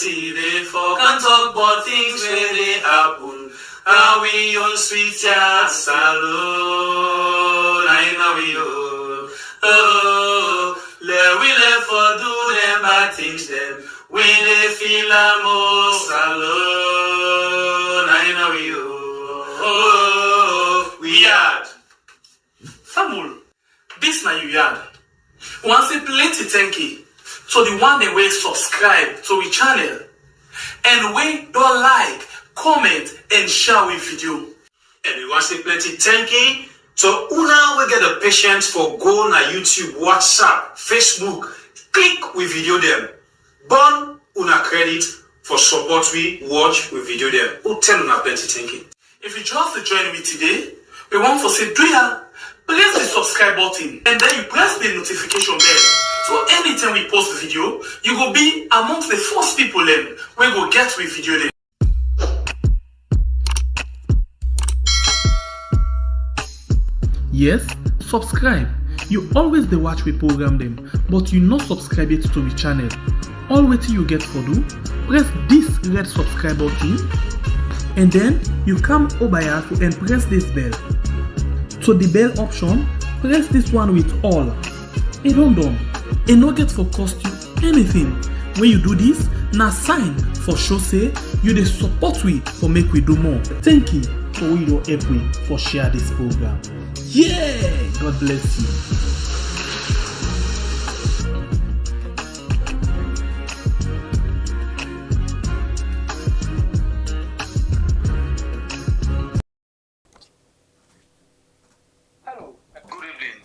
see they for can talk about things where they happen. And we on sweet yards alone. I know we all. Oh, we let for do them bad things them. We they feel most alone. I know we all. Oh, we yard. Famul, this na you yard. Once a plenty thank you. So the one they will subscribe to we channel. And we don't like, comment, and share with video. And we want to say plenty thank you. So una we get the patience for go na YouTube, WhatsApp, Facebook, click with video them. Burn una credit for support we watch with video them. Who tell una plenty thank you. If you just join me today, we want to say do ya press the subscribe button and then you press the notification bell. So anytime we post the video, you will be amongst the first people then we go get with video then. Yes, subscribe. You always dey watch we program them, but you not subscribe yet to the channel. All wetin you get for do, press this red subscribe button and then you come over here and press this bell. So the bell option, press this one with all. It don't done. It no get for cost you anything. When you do this, na sign for show say you dey support we for make we do more. Thank you for we don help me for share this program. Yeah, God bless you.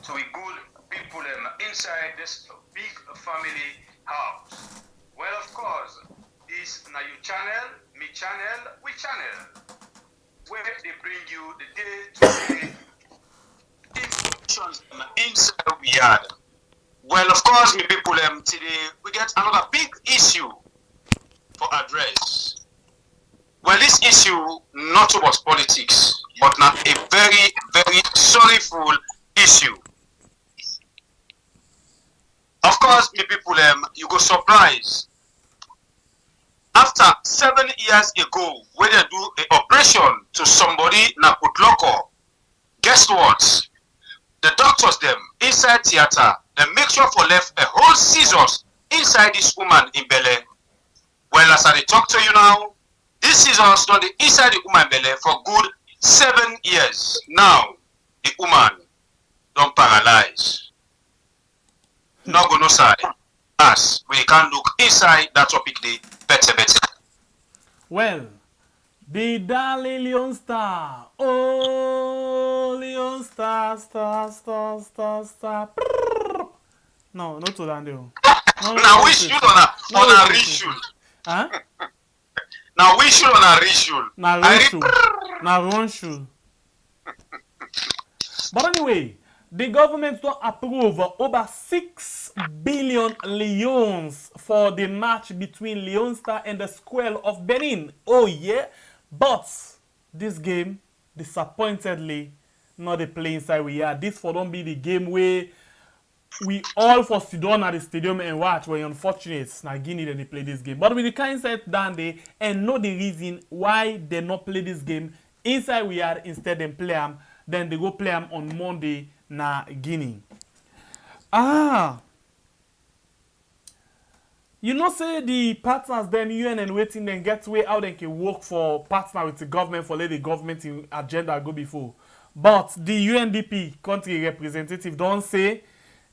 To we good people inside this big family house. Well, of course, this na you channel, me channel, we channel, where they bring you the day-to-day information inside we yard. Well, of course, me people today we get another big issue for address. Well, this issue not about politics, but not a very, very sorrowful issue. Of course, the people, you go surprise. After 7 years ago, when they do an operation to somebody na put loco, guess what? The doctors them inside theater, they make sure for left a whole scissors inside this woman in belly. Well, as I talk to you now, this scissors done the inside the woman belly for good 7 years. Now, the woman don't paralyze. Not go no side. As we can look inside that topic day better. Well, the darling Leone Star. Oh, Leone Star, star. No, not to that. No, now we should on a reshoot. Huh? Now we should on a reshoot. Now one shoe. But anyway, the government don't approve over 6 billion leons for the match between Leone Stars and the Squirel of Benin. Oh yeah, but this game, disappointedly, not the play inside we are. This for don't be the game where we all for sit down at the stadium and watch. We're unfortunate. Now Guinea they play this game, but with the kind set down there and know the reason why they not play this game inside we are instead they play them. Then they go play them on Monday na Guinea. You know say the partners then UN and waiting then get way how they can work for partner with the government for let the government in agenda go before. But the UNDP country representative don't say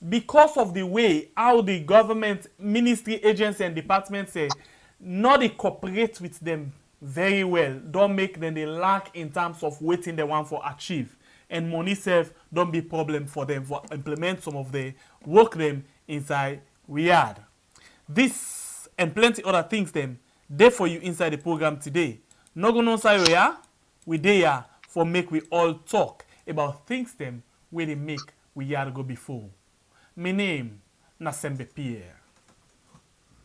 because of the way how the government ministry agency and department say not they cooperate with them very well, don't make them they lack in terms of waiting they want for achieve. And money save don't be problem for them for implement some of the work them inside Riyadh. This and plenty other things them there for you inside the program today. No go no say we there for make we all talk about things them where they make we had go before. My name na Sembe Pierre.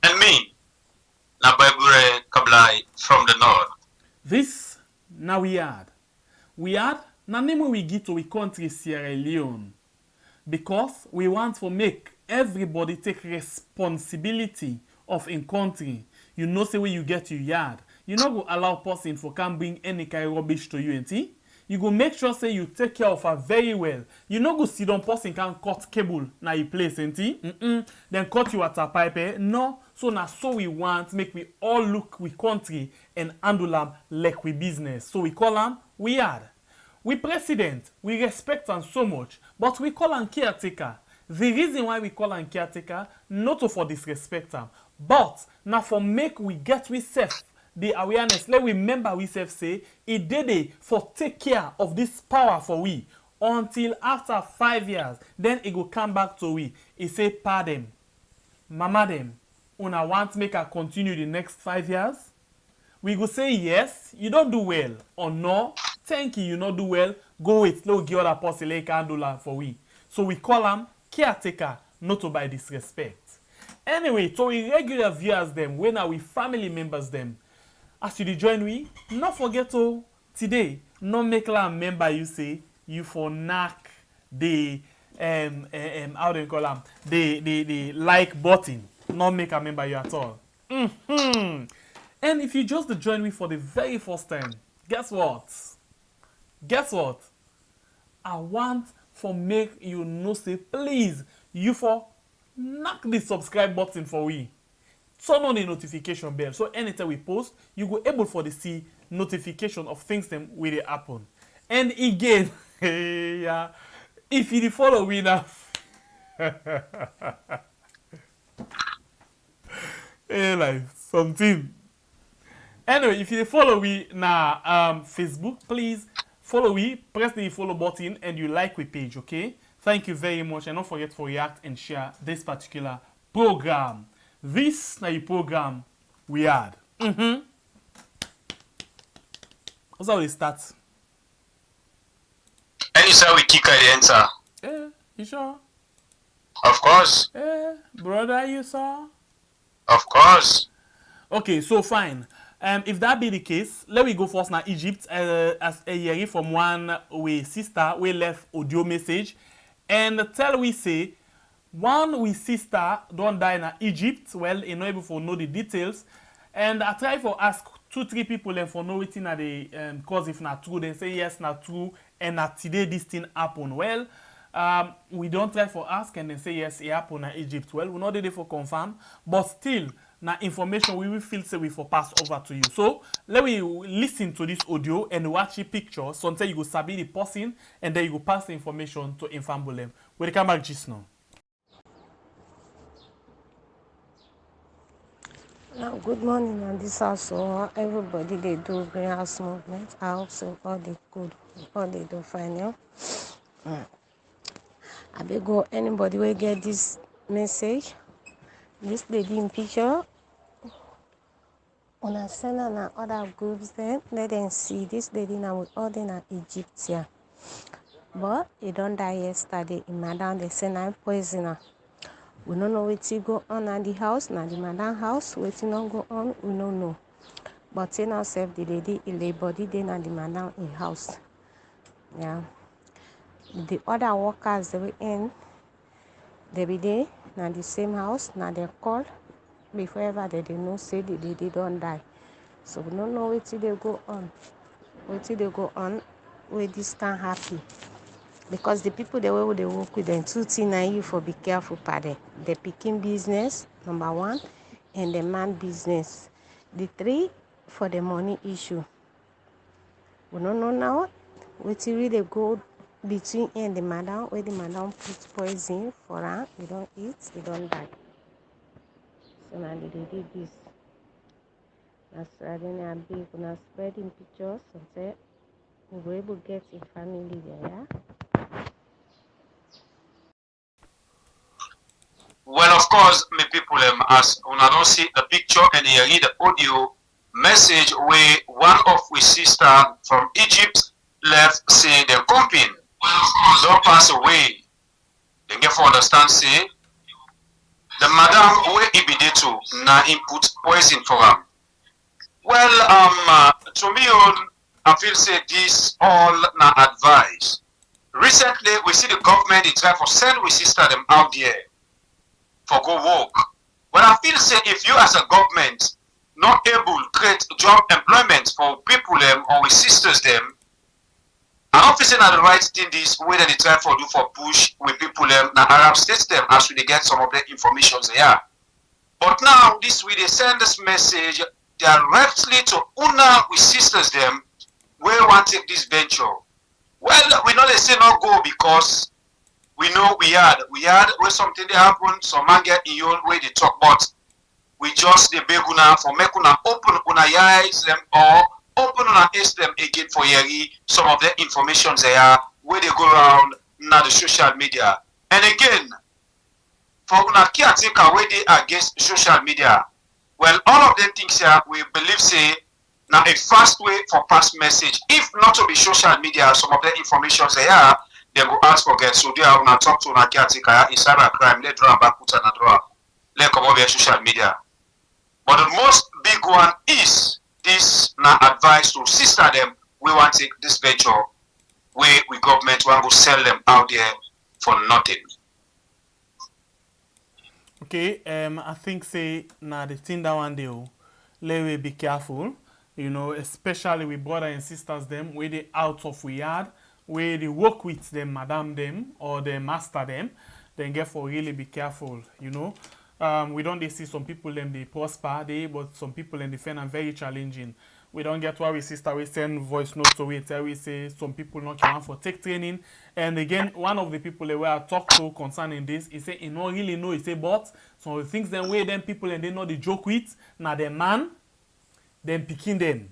And me, na Babure Kablai from the north. This na we had. We had na name we give to we country Sierra Leone. Because we want to make everybody take responsibility of in country. you know say where you get your yard. You not go allow person for can bring any kind of rubbish to you, ain't you go make sure say you take care of her very well. You no go sit down person can cut cable na your place, ain't then cut you water pipe. No, so na so we want make we all look we country and handle am like we business. So we call am we yard. We president, we respect am so much, but we call am caretaker. The reason why we call am caretaker, not to for disrespect am, but na for make we get we self the awareness. Let we remember we self say it did it for take care of this power for we until after 5 years. Then it go come back to we. It say pa them, mama them, una want make her continue the next 5 years? We go say yes, you don't do well, or no, thank you, you not do well, go wait, let give other person like can do that for we. So we call them caretaker, not to by disrespect. Anyway, to we regular viewers them, when are we family members them, as you join we, not forget to today, not make la member you say, you for knack the how do you call them, the like button, not make a member you at all. And if you just join me for the very first time, guess what? Guess what? I want for make you know say please you for knock the subscribe button for we. Turn on the notification bell so anytime we post, you go able for the see notification of things them will happen. And again, yeah, if you follow me now, hey, like something. Anyway, if you follow me now Facebook, please follow me, press the follow button and you like we page, okay? Thank you very much, and don't forget to react and share this particular program. This na the program we had. That's how it starts. And you say we kick at the enter. Yeah, you sure? Of course. Yeah, brother, you saw? Of course. Okay, so fine. If that be the case, let me go first now Egypt as a year from one we sister we left audio message and tell we say one we sister don't die in Egypt. Well, you know able for know the details, and I try for ask 2-3 people and for know waiting at the cause if not true, then say yes not true and that today this thing happen. Well, we don't try for ask and then say yes it happen in Egypt. Well, we not there for confirm, but still. Now information we will feel say we for pass over to you. So let me listen to this audio and watch the picture. So until you go sabi the person and then you go pass the information to inform them. We'll come back just now. Good morning, and this also everybody they do greenhouse movement. I hope so all they good, all they do fine. Yeah? I beg go anybody will get this message. This lady in picture. When I send on other groups then let them see this lady now with all the Egyptian. But he don't die yesterday in Madam they send I'm poisoner. We don't know what go on at the house, now the Madam house, what not go on, we don't know. But say now self the lady in the body then at the Madam in house. Yeah. The other workers they were in they be there, now the same house, now they call. Before ever they know say the lady don't die. So we don't know what they go on. What they go on where this can happen. Because the people they will they work with them 2 things and you for be careful pardon. The picking business, number 1, and the man business. The 3 for the money issue. We don't know now what really go between and the madam where the madam puts poison for her, you don't eat, you don't die. So now they did this. Now spreading a big, now spreading pictures, so say we were able to get a family there, yeah? Well, of course, my people, as una don't see the picture and you read the audio message where one of we sister from Egypt left saying they're comping. Don't pass away. They get for understand say the madam where he be there to na input poison for him. Well, to me, I feel say this all na advice. Recently, we see the government they try for send we sister them out there for go work. Well, I feel say if you as a government not able to create job employment for people them or with sisters them. And obviously now the right thing this way that they try for do for push with people them now Arab states them as we get some of the information there. But now this way they send this message directly to Una with sisters them where want to take this venture. Well, we know they say not go because we know we had where something they happen, some man get in your way they talk about. We just the beg una for make una open una eyes them or open una eyes them again for yeri some of the information they are where they go around now the social media. And again, for una caretaker where they against social media, well all of them things here we believe say now a fast way for pass message. If not to be social media, some of the information they are, they go ask for get. So they are gonna talk to una caretaker in cybercrime, let draw back put and draw. Let come over social media. But the most big one is this now advice to sister them we want to take this venture where we government want to sell them out there for nothing. Okay, I think say now the thing that one day, let we be careful. You know, especially with brother and sisters them, where they out of we yard, where they work with them, madam them, or the master them, then get for really be careful, you know. We don't they see some people them they prosper, but some people them they find them very challenging. We don't get why we sister we send voice notes to it, we say some people not come for take training. And again, one of the people that I talk to concerning this, he say he don't really know, he say, but some of the things them way them people and they know they joke with, now the man, them picking them.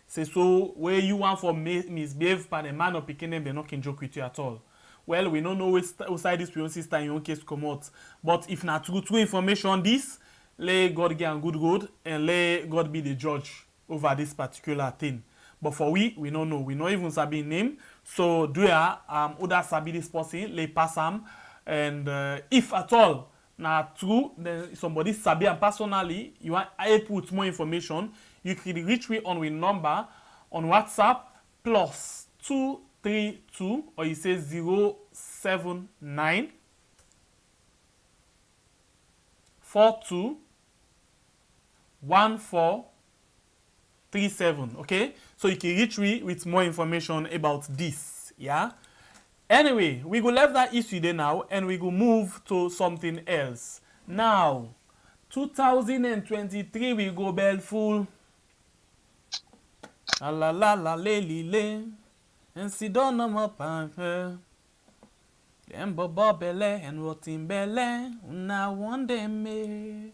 Say so where you want for misbehave by the man or picking them, they not can joke with you at all. Well, we don't know which side this your sister in your case come out. But if not true information on this, let God get a good and let God be the judge over this particular thing. But for we don't know. We not even sabi name. So do ya other sabi this person, let pass him. And if at all not true, then somebody sabi and personally you want I put more information, you can reach me on with number on WhatsApp +232 or you say 079 42 1437. Okay, so you can reach me with more information about this. Yeah. Anyway, we go leave that issue there now and we go move to something else. Now, 2023 we go Belful. La la la la le le and si don't know my pamper. And Bobo Bele and Rotin Bele now one day me.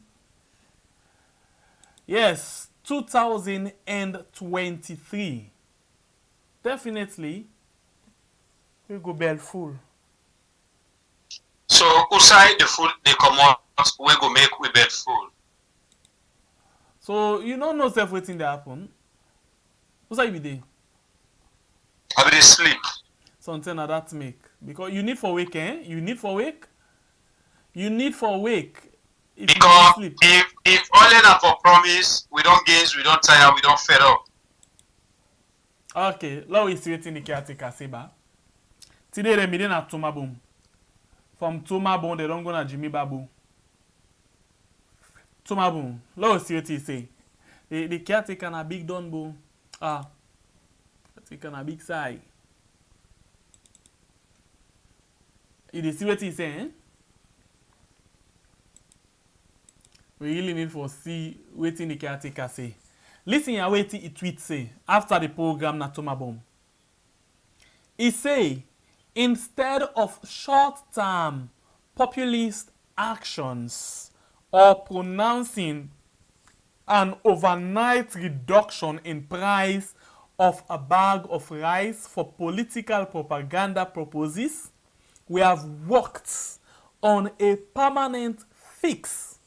Yes, 2023. Definitely we go Belful. So outside the food they come out we go make we Belful. So you don't know self waiting that happen. What's that you be there? I be dey sleep. Something like that make. Because you need for wake, eh? You need for wake. You need for wake. If Because you sleep. if all na for promise, we don't gaze, we don't tire, we don't fed up. Okay, now we see waiting the caretaker say ba. Today they meeting at Tomabom. From Tomabom they don't go na Jimmy Babu. Tomabom. Now we see what he say. The caretaker na big don bo. Caretaker na big side. You see what he say, eh? We really need to see what the caretaker say. Listen to what he tweet say after the program na Tomabom. He say, instead of short-term populist actions or pronouncing an overnight reduction in price of a bag of rice for political propaganda purposes, we have worked on a permanent fix.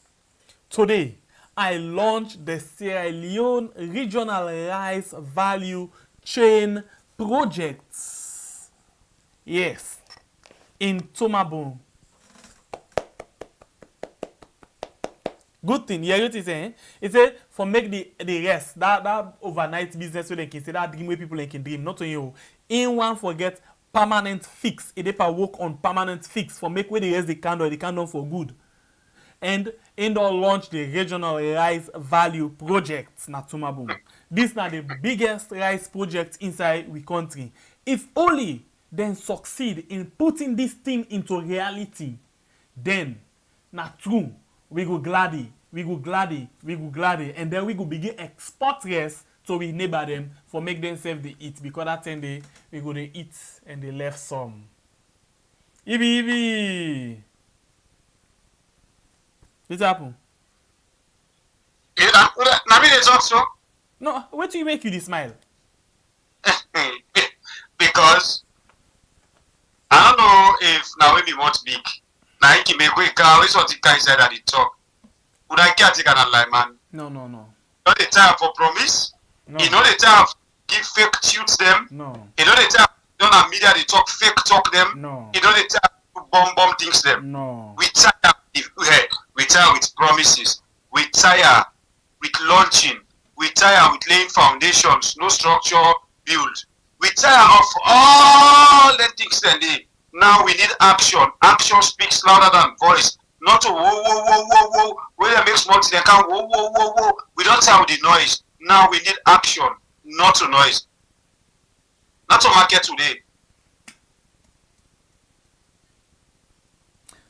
Today, I launched the Sierra Leone Regional Rice Value Chain Project. Yes, in Tomabom. Good thing, yeah, what he say? He said for make the rest, that overnight business so they can say that dream where people can dream, not to you. In one forget permanent fix. It dey work on permanent fix for make where the rest they can do for good. and in don launch the regional rice value project na Tumabum. This na the biggest rice project inside we country. If only dem succeed in putting this thing into reality, then na true we go gladdy, and then we go begin export rice to we neighbor them for make themselves dey eat, because that time we go dey eat and they left some. Ibi. Wetin happen? Na me dey talk so. No, wetin you make you dey smile? Because I don't know if now when we want big, now he can make we can always want to carry inside and he talk. Would I can't take an lie, man? No. Not the time for promise. No. You know the time give fake tunes them. No. You know the time don't have media they talk fake talk them. No. You know the time bomb things them. No. We tire with promises. We tire with launching. We tire with laying foundations, no structure build. We tire of all the things that they. Now we need action. Action speaks louder than voice. Not to whoa. When they make small things, they can't whoa. We don't tire with the noise. Now we need action, not to noise. Not to market today.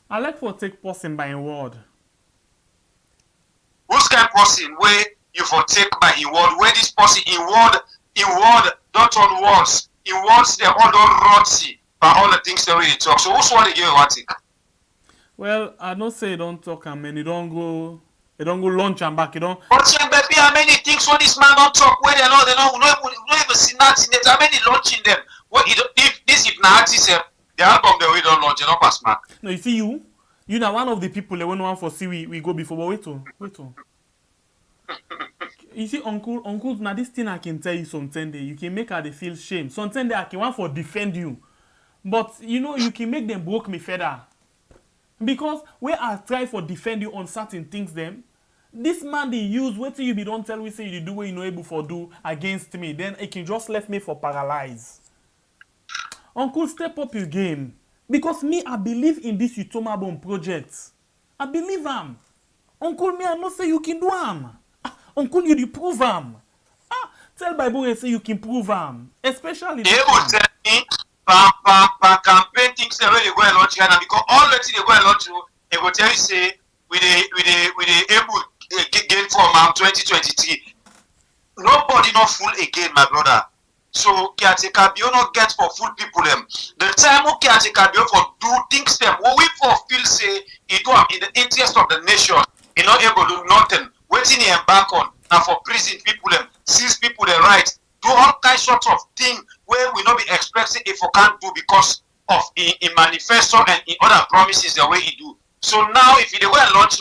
I like for take person by word. Who's kind of person where you for take by in word? Where this person in word, don't on words. In words, they all don't rotsy by all the things they really talk. So who's one to give one thing? Well, I don't say you don't talk and man, you don't go launch and back, you don't. But baby, how many things when this man don't talk where they don't even see nothing. There's how many launching them? What if na artist the album they don't launch, you don't pass man. No, you see you now one of the people that when one for see we go before, but wait. You see, uncle, now this thing I can tell you something day, you can make her they feel shame. Something day I can want for defend you. But you know, you can make them broke me feather. Because where I try for defend you on certain things them, this man they use, wait till you be don't tell we say you do what you know able for do against me, then it can just left me for paralyzed. Uncle, step up your game. Because me, I believe in this Utomabon project. I believe am. Uncle, me, I know say you can do am. Uncle, you dey prove am. Tell Bible say you can prove am. Especially they will tell me campaign things they really go and launch Ghana, because all the things they go and launch you, they will tell you say we able gain from 2023. Nobody not full again, my brother. So caretaker bio not get for full people them. The time who caretaker bio for do things them, what we for feel say it do in the interest of the nation, he not able to do nothing. Waiting he embark on and for prison people them, seize people their rights, do all kinds of things where we not be expecting if we can't do because of in manifesto and in other promises the way he do. So now if you go and launch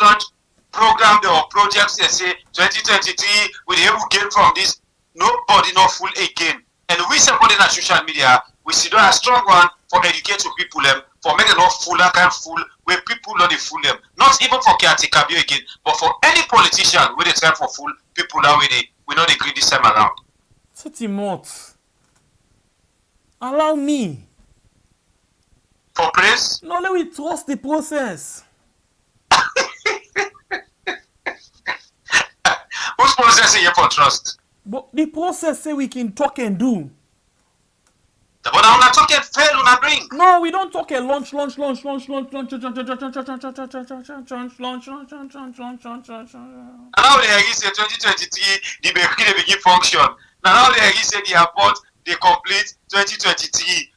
program or projects they say 2023 we able to gain from this, nobody not full again. And we supporting our social media, we see a strong one for educate to people them, for make them not full that kind of full where people not they fool them. Not even for caretaker again, but for any politician where they try for full people that way we not agree this time around. Timot, allow me. For praise? No, let me trust the process. Who's process here for trust? But the process say we can talk and do. But I'm not talking fail when I bring. No, we don't talk a launch. And now they say 2023 the bakery they begin function. Now they say the airport they complete 2023.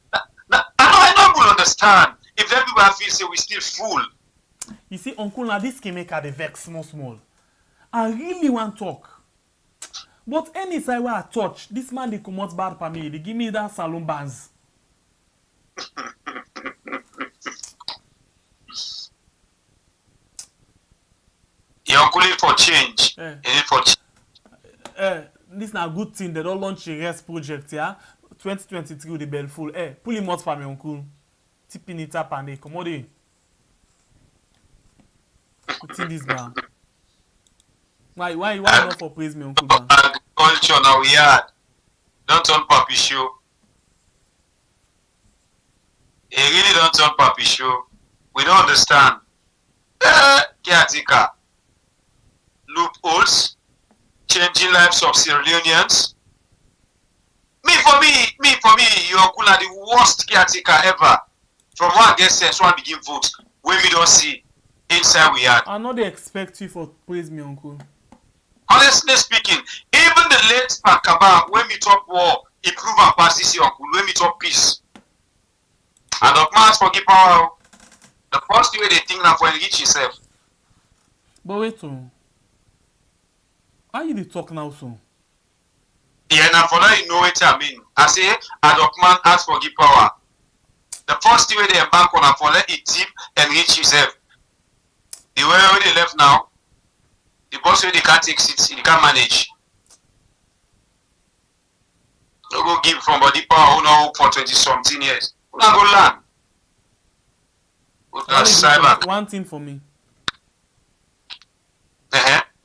I don't understand. If them people feel say we still full. You see, Uncle, now this can make her the vex small. I really want to talk. But any side where I touch, this man they come out bad for me. They give me that salon bands. You're calling for change. This is a good thing. They don't launch a rest project, yeah? 2023 with the bell full. Pull him out for me, Uncle. Tipping it up and they come on. What's in this man? Why not for praise me, Uncle man? Agriculture now we had. Don't turn papi show. It really don't turn papi show. We don't understand. caretaker, loopholes, changing lives of Sierra Leoneans. Me for me, you are the worst caretaker ever. From what I get sense, one begin vote, when we don't see inside we had. I know they expect you for praise me, uncle. Honestly speaking, even the late Pakaba, when we talk war, improve and pass this year, uncle, when we talk peace. And of mass forgive power. The first way they think now for enrich himself. But wait, how you dey talk now, so? Yeah, now for that you know what I mean. I say, adopt man ask forgive power. The first way they embark on for let it tip and reach himself. The way where they left now, the boss way they can't take seats, they can't manage. No go give from body power who know for 20-something years. Who not go learn? Cyber. One thing for me.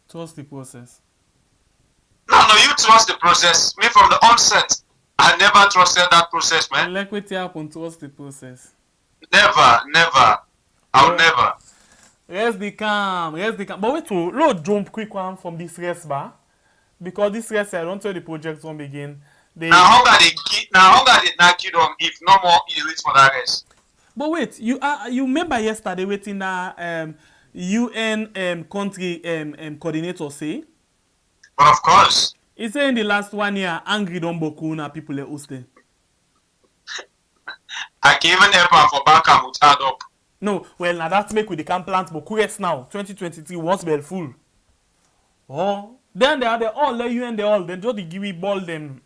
Trust the process. No, you trust the process. Me from the onset, I never trusted that process, man. Like what happen, trust the process. Never. I'll never. Rest the calm. But wait, let's jump quick one from this rest bar. Because this rest, I don't tell the project won't begin. Now hunger they knock you down. If no more, you wait for that rest. But wait, you remember yesterday waiting that UN country coordinator say? But of course. He said in the last 1 year, angry don't boku na people are hosting. I can even help her for back and add up. No, well now that's make with the camp plant boku rest now. 2023 was well full. Oh, then they are the all the UN they all then just the give ball them.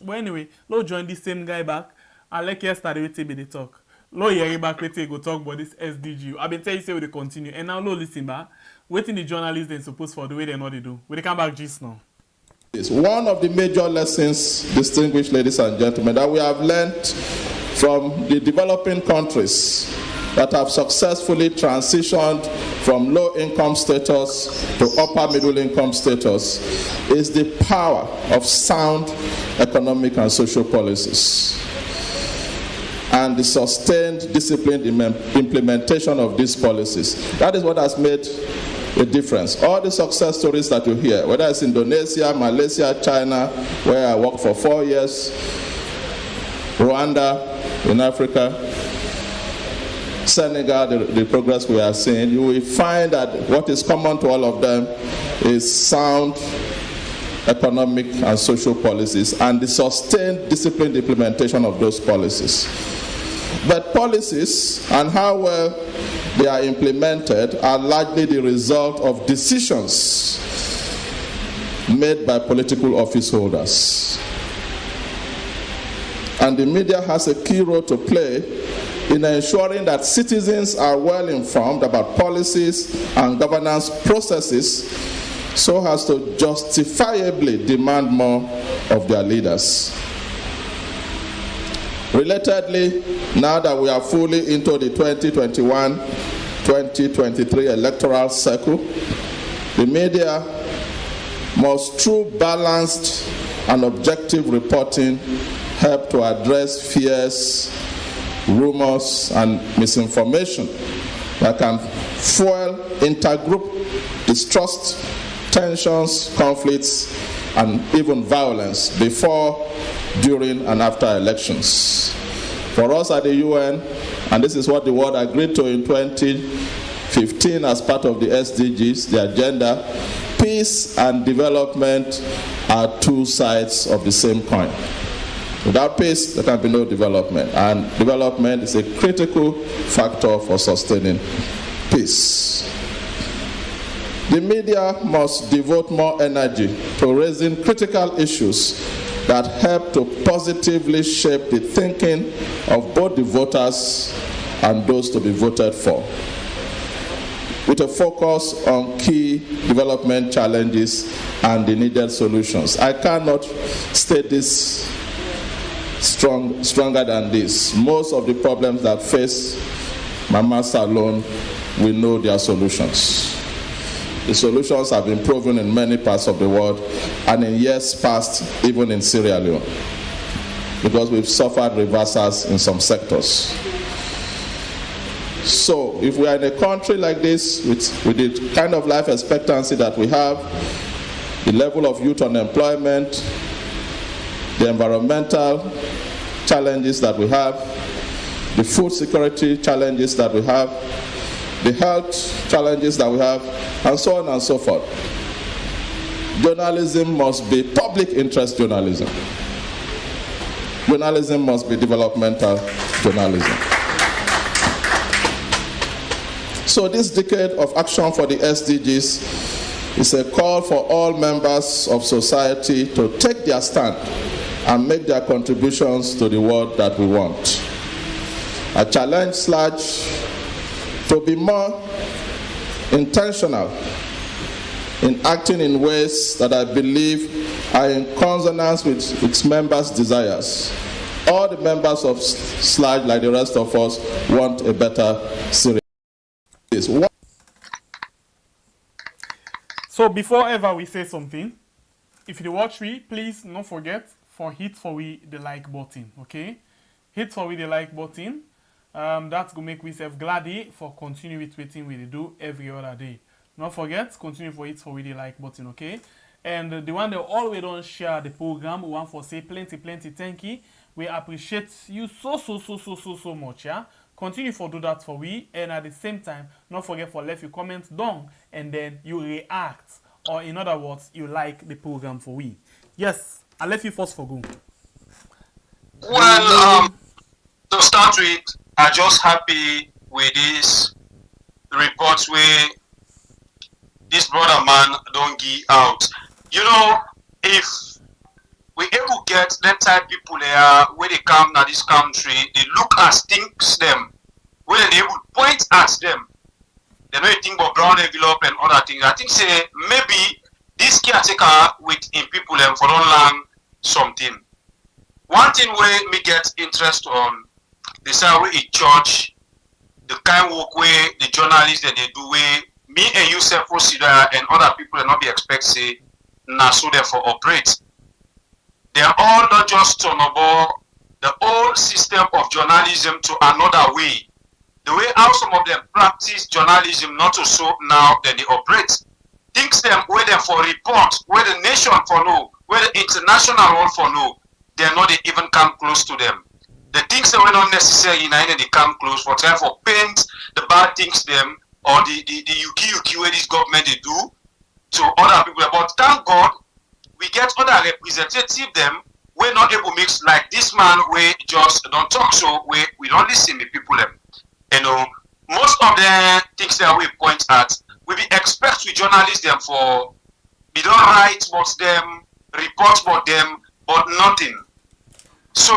But anyway, let's join this same guy back. I like yesterday we take the talk. Lo hear back we go talk about this SDG. I've been telling you say we continue. And now lo listen back. Waiting the journalists then supposed for the way they know they do. We come back just now. One of the major lessons, distinguished ladies and gentlemen, that we have learned from the developing countries that have successfully transitioned from low-income status to upper-middle-income status is the power of sound economic and social policies and the sustained, disciplined implementation of these policies. That is what has made a difference. All the success stories that you hear, whether it's Indonesia, Malaysia, China, where I worked for 4 years, Rwanda in Africa, Senegal, the progress we are seeing, you will find that what is common to all of them is sound economic and social policies and the sustained, disciplined implementation of those policies. But policies and how well they are implemented are largely the result of decisions made by political office holders. And the media has a key role to play in ensuring that citizens are well informed about policies and governance processes so as to justifiably demand more of their leaders. Relatedly, now that we are fully into the 2021-2023 electoral cycle, the media must, through balanced and objective reporting, help to address fears, rumors, and misinformation that can fuel intergroup distrust, tensions, conflicts, and even violence before, during, and after elections. For us at the UN, and this is what the world agreed to in 2015 as part of the SDGs, the agenda, peace and development are two sides of the same coin. Without peace, there can be no development, and development is a critical factor for sustaining peace. The media must devote more energy to raising critical issues that help to positively shape the thinking of both the voters and those to be voted for, with a focus on key development challenges and the needed solutions. I cannot state this stronger than this. Most of the problems that face Mamas alone, we know their solutions. The solutions have been proven in many parts of the world and in years past, even in Sierra Leone, because we've suffered reversals in some sectors. So if we are in a country like this, with the kind of life expectancy that we have, the level of youth unemployment, the environmental challenges that we have, the food security challenges that we have, the health challenges that we have, and so on and so forth, journalism must be public interest journalism. Journalism must be developmental journalism. So this decade of action for the SDGs is a call for all members of society to take their stand and make their contributions to the world that we want. I challenge SLAG to be more intentional in acting in ways that I believe are in consonance with its members' desires. All the members of SLAG, like the rest of us, want a better series. So before ever we say something, if you watch we, please don't forget for hit for we the like button, okay? Hit for we the like button. That's gonna make we self glad for continue with waiting we do every other day. Don't forget, continue for hit for we the like button, okay? And the one that always don't share the program, we want for say plenty thank you. We appreciate you so much, yeah? Continue for do that for we, and at the same time, don't forget for left your comments down, and then you react, or in other words, you like the program for we. Yes, I left you first for go. Well, to start with, I'm just happy with this reports where this brother man don't give out. You know, if we able get that type people there where they come to this country, they look at things them, where they able point at them. They know think about brown envelope and other things. I think say maybe this caretaker with in people them for don't learn something. One thing where me get interest on the side where it church, the kind of work where the journalists that they do where me and you self and other people and not be expect say na so therefore operate. They are all not just turn about the whole system of journalism to another way. The way how some of them practice journalism not to so now that they operate. Things them where them for report, where the nation for know, where the international world for know, they are not even come close to them. The things that were not necessary in they come close for trying for paint the bad things them or the yuki where this government they do to other people. But thank God we get other representative them we're not able to mix like this man we just don't talk so we don't listen to people them. You know, most of the things that we point at, we be expect we journalists them for we don't write about them, report about them, but nothing. So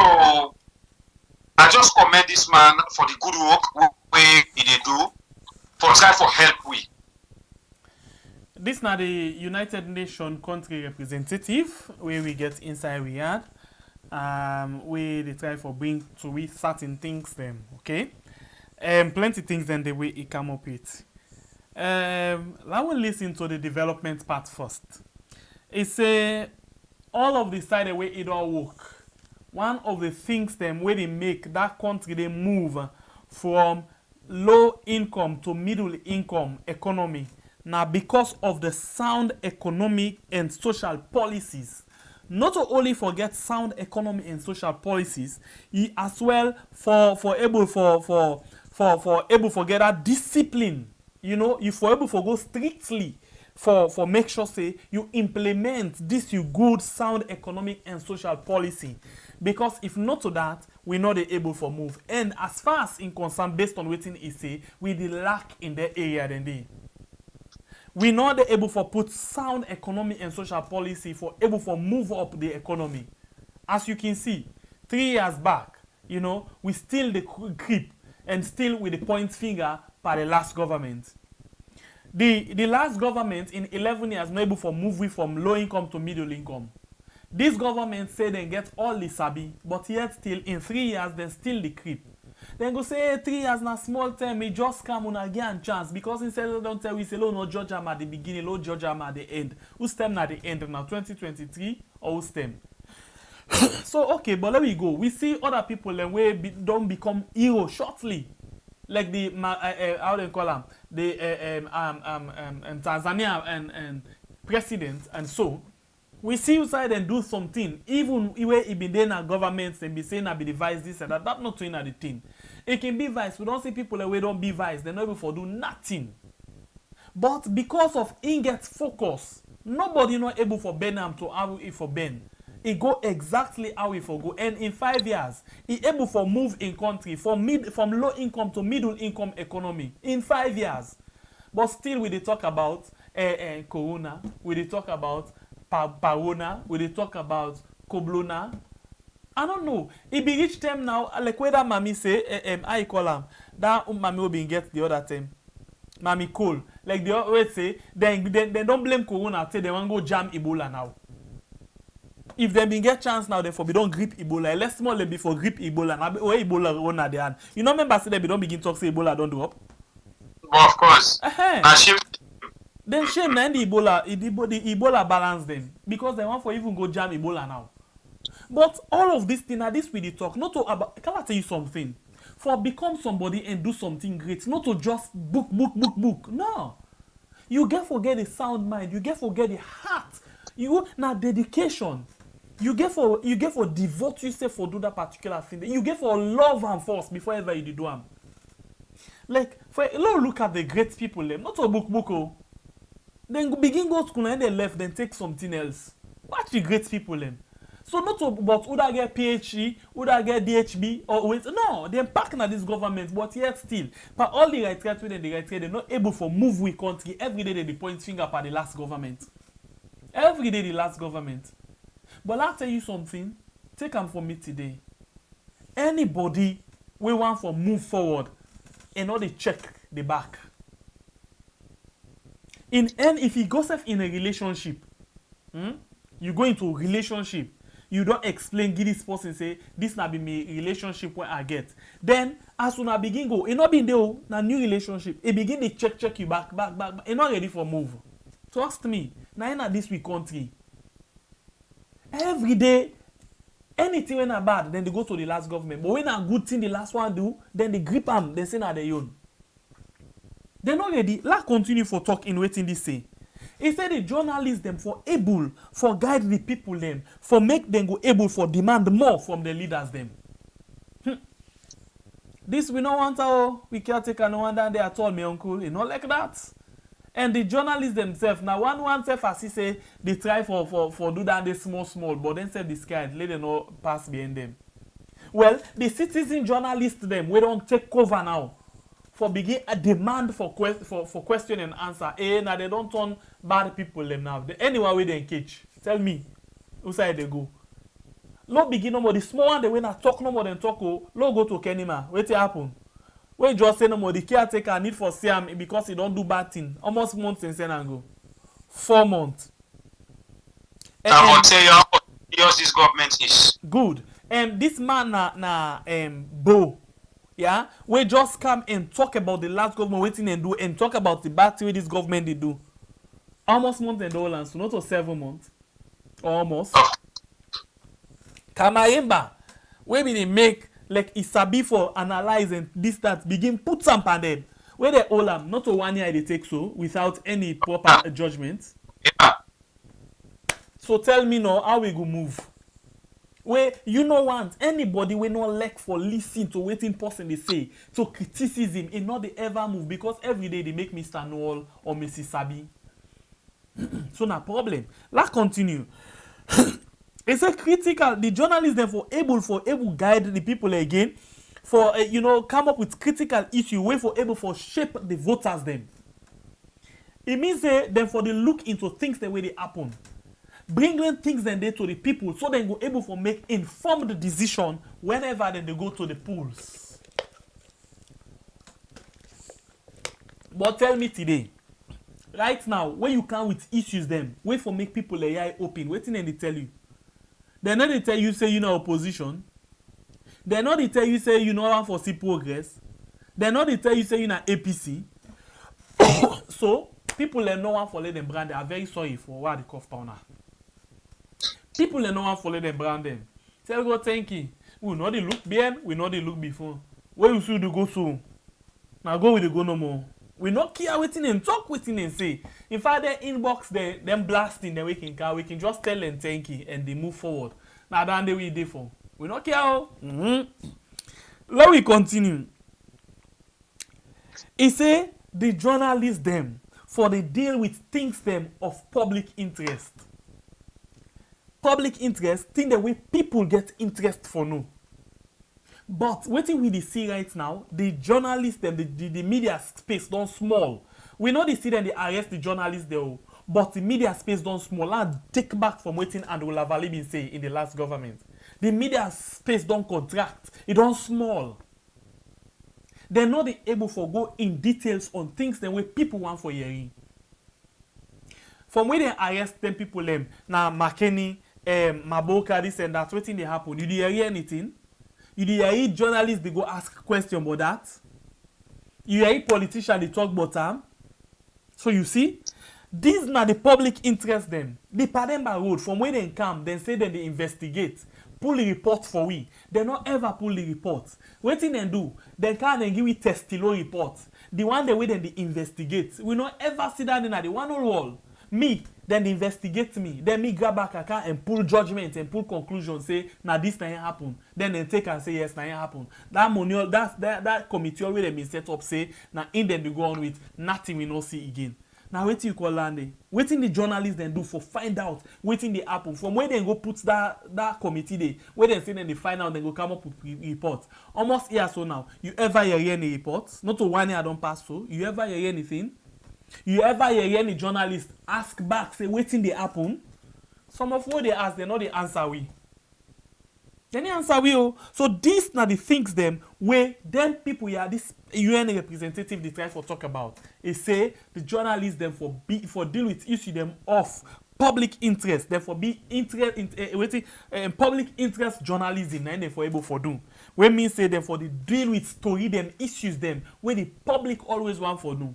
I just commend this man for the good work we he do for try for help we. This now the United Nations country representative where we get inside we had. Where they try for bring to we certain things them, okay? Plenty things then the way it come up with. I will listen to the development part first. It's all of the side the way it all work. One of the things them where they make that country they move from low income to middle income economy. Now because of the sound economic and social policies. Not only forget sound economy and social policies, he as well for able get that discipline. You know, you for able for go strictly for make sure say you implement this you good sound economic and social policy. Because if not to that, we're not able for move. And as far as in concern based on waiting he say, we the lack in that area then they. We're not able for put sound economic and social policy for able for move up the economy. As you can see, 3 years back, you know, we still the creep and still with the point finger by the last government. The last government in 11 years not able for move we from low income to middle income. This government say they get all the sabi, but yet still in 3 years then still the creep. Then go say 3 years na small time, we just come on again chance because instead of don't tell we say low no judge am at the beginning, low judge am at the end. Who's them at the end now 2023 or who's them? So okay, but let me go. We see other people then we don't become hero shortly. like the how they call them, the Tanzania and president, and so we see you side and do something. Even where it be then a government and be saying I be the vice this and that. That not doing the thing. It can be vice. We don't see people that we don't be vice. They're not able to do nothing. But because of in get focus, nobody not able for Benin to how it for Ben. It go exactly how it for go. And in 5 years, it able for move in country from low income to middle income economy in 5 years. But still we dey talk about Corona, we dey talk about Parona, we dey talk about Koblona. I don't know. It be reach time now, like where that mommy say, I call him, that mommy will be get the other time. Mommy Cole. Like they always say, then don't blame Corona, say they want to go jam Ebola now. If they been get chance now, therefore, we don't grip Ebola. Let's small before grip Ebola. Now, where Ebola run at the hand. You know, remember, say they don't begin talk, say Ebola don't do up. Of course. Then shame, then the Ebola balance them. Because they want for even go jam Ebola now. But all of this thing, now this we dey talk, not to about, can I tell you something? For become somebody and do something great, not to just book. No. You get forget the sound mind, you get forget the heart. You now dedication. You get for devote yourself for do that particular thing. You get for love and force before ever you do them. Like for look at the great people them, not to book oh. Then begin go to school and they left, then take something else. Watch the great people them. So not to, but would I get PhD, would I get DHB or wait? No, they're packing at this government, but yet still, but all the right with the right they're not able to move with country. Every day they point finger at the last government. Every day the last government. But I'll tell you something. Take them from me today. Anybody we want to move forward and not they check the back. If you go in a relationship, you go into a relationship, you don't explain, give this person say, this na be my relationship where I get. Then, as soon as begin go, it not been there, na new relationship, it begin to check you back, it not ready for move. Trust me, now in this week country, every day, anything when a bad, then they go to the last government. But when a good thing the last one do, then they grip them, they say na their own. They're not ready. Let's continue for talk in waiting this say. He said the journalists them for able, for guide the people them, for make them go able for demand more from the leaders them. This we don't want our, we can't take no one down there at all, my uncle. You know like that. And the journalists themselves, now one self as he say, they try for do that they small, but then say this guy, let them not pass behind them. Well, the citizen journalists them, we don't take cover now. For begin a demand for question and answer. Now they don't turn bad people them now. Anywhere we they catch. Tell me, who side they go? Lo begin no more. The small one they when I talk no more than talk. Lo go to Kenima. Wait it happen. When just say no more. The caretaker need for Siam because he don't do bad thing. Almost months and send and go. 4 months. I will tell you how serious this government is. Good. This man Bo. Yeah, we just come and talk about the last government waiting and do and talk about the bad thing this government they do. Almost month and dollars, so not to 7 months. Almost. Kamayemba, where we they make like Isabi for analyzing this that begin put some on them. Where they all am, not to 1 year they take so without any proper judgment. Yeah. So tell me now how we go move. Where you no want anybody we no like for listen to waiting person they say to criticism and not they ever move because every day they make Mr. Noel or Mrs. Sabi. So no problem. Let's continue. It's a critical. The journalists therefore able guide the people again for come up with critical issue way for able for shape the voters them. It means them for the look into things the way they happen. Bringing things then there to the people so they go able to make informed decision whenever they go to the polls. But tell me today, right now, when you come with issues them, wait for make people their eye open, waiting and they tell you. They not they tell you say you know opposition. They not they tell you say you know want for see progress. They not they tell you say you know APC. So people they no one for let them brand. They are very sorry for what the cough powder. People they no one follow them brand them. Tell God thank you. We know they look bien, we know they look before. Where you should go soon. Now go with the go no more. We not care waiting and talk waiting and say. In fact, they inbox them blasting the we can just tell them thank you and they move forward. Now that's the way they for. We not care. Let we continue. He say the journalists them for they deal with things them of public interest. Public interest, thing the way people get interest for no. But wetin we dey see right now, the journalists them, the media space don small. We know they see them they arrest the journalists there, but the media space don small and take back from wetin Andola Valley been say in the last government. The media space don contract, it don small. They're not able to go in details on things the way people want for hearing. From where they arrest them people them, now McKinney, Maboka, this and that, wetin dey happen? You dey hear anything? You dey hear journalists they go ask question about that? You hear politicians they talk about them? So you see, these na the public interest them. The Pademba Road, from where they come, then say that they investigate, pull the report for we. They not ever pull the report. Wetin they do? They can't give we testilo report. The one the way then they investigate. We not ever sit down in the one wall. Me, then they investigate me. Then me grab back account and pull judgment and pull conclusion. Say, now this thing happen. Then they take and say yes, now happen. That money, that committee already been set up. Say, now in them they go on with nothing we not see again. Now waiting you call land. Waiting the journalists then do for find out. Waiting they happen from where they go put that committee there. Where they say then they find out then go come up with report. Almost here so now. You ever hear any reports? Not to 1 year I don't pass so. You ever hear anything? You ever hear any journalist ask back, say, waiting they happen? Some of what they ask, they know the answer we. Then the answer we, oh. So these are the things them where them people here, this UN representative they try for talk about. They say the journalists them for deal with issue them of public interest, therefore be interest in public interest journalism and therefore able for do. We mean say them for the deal with story them issues them where the public always want for do.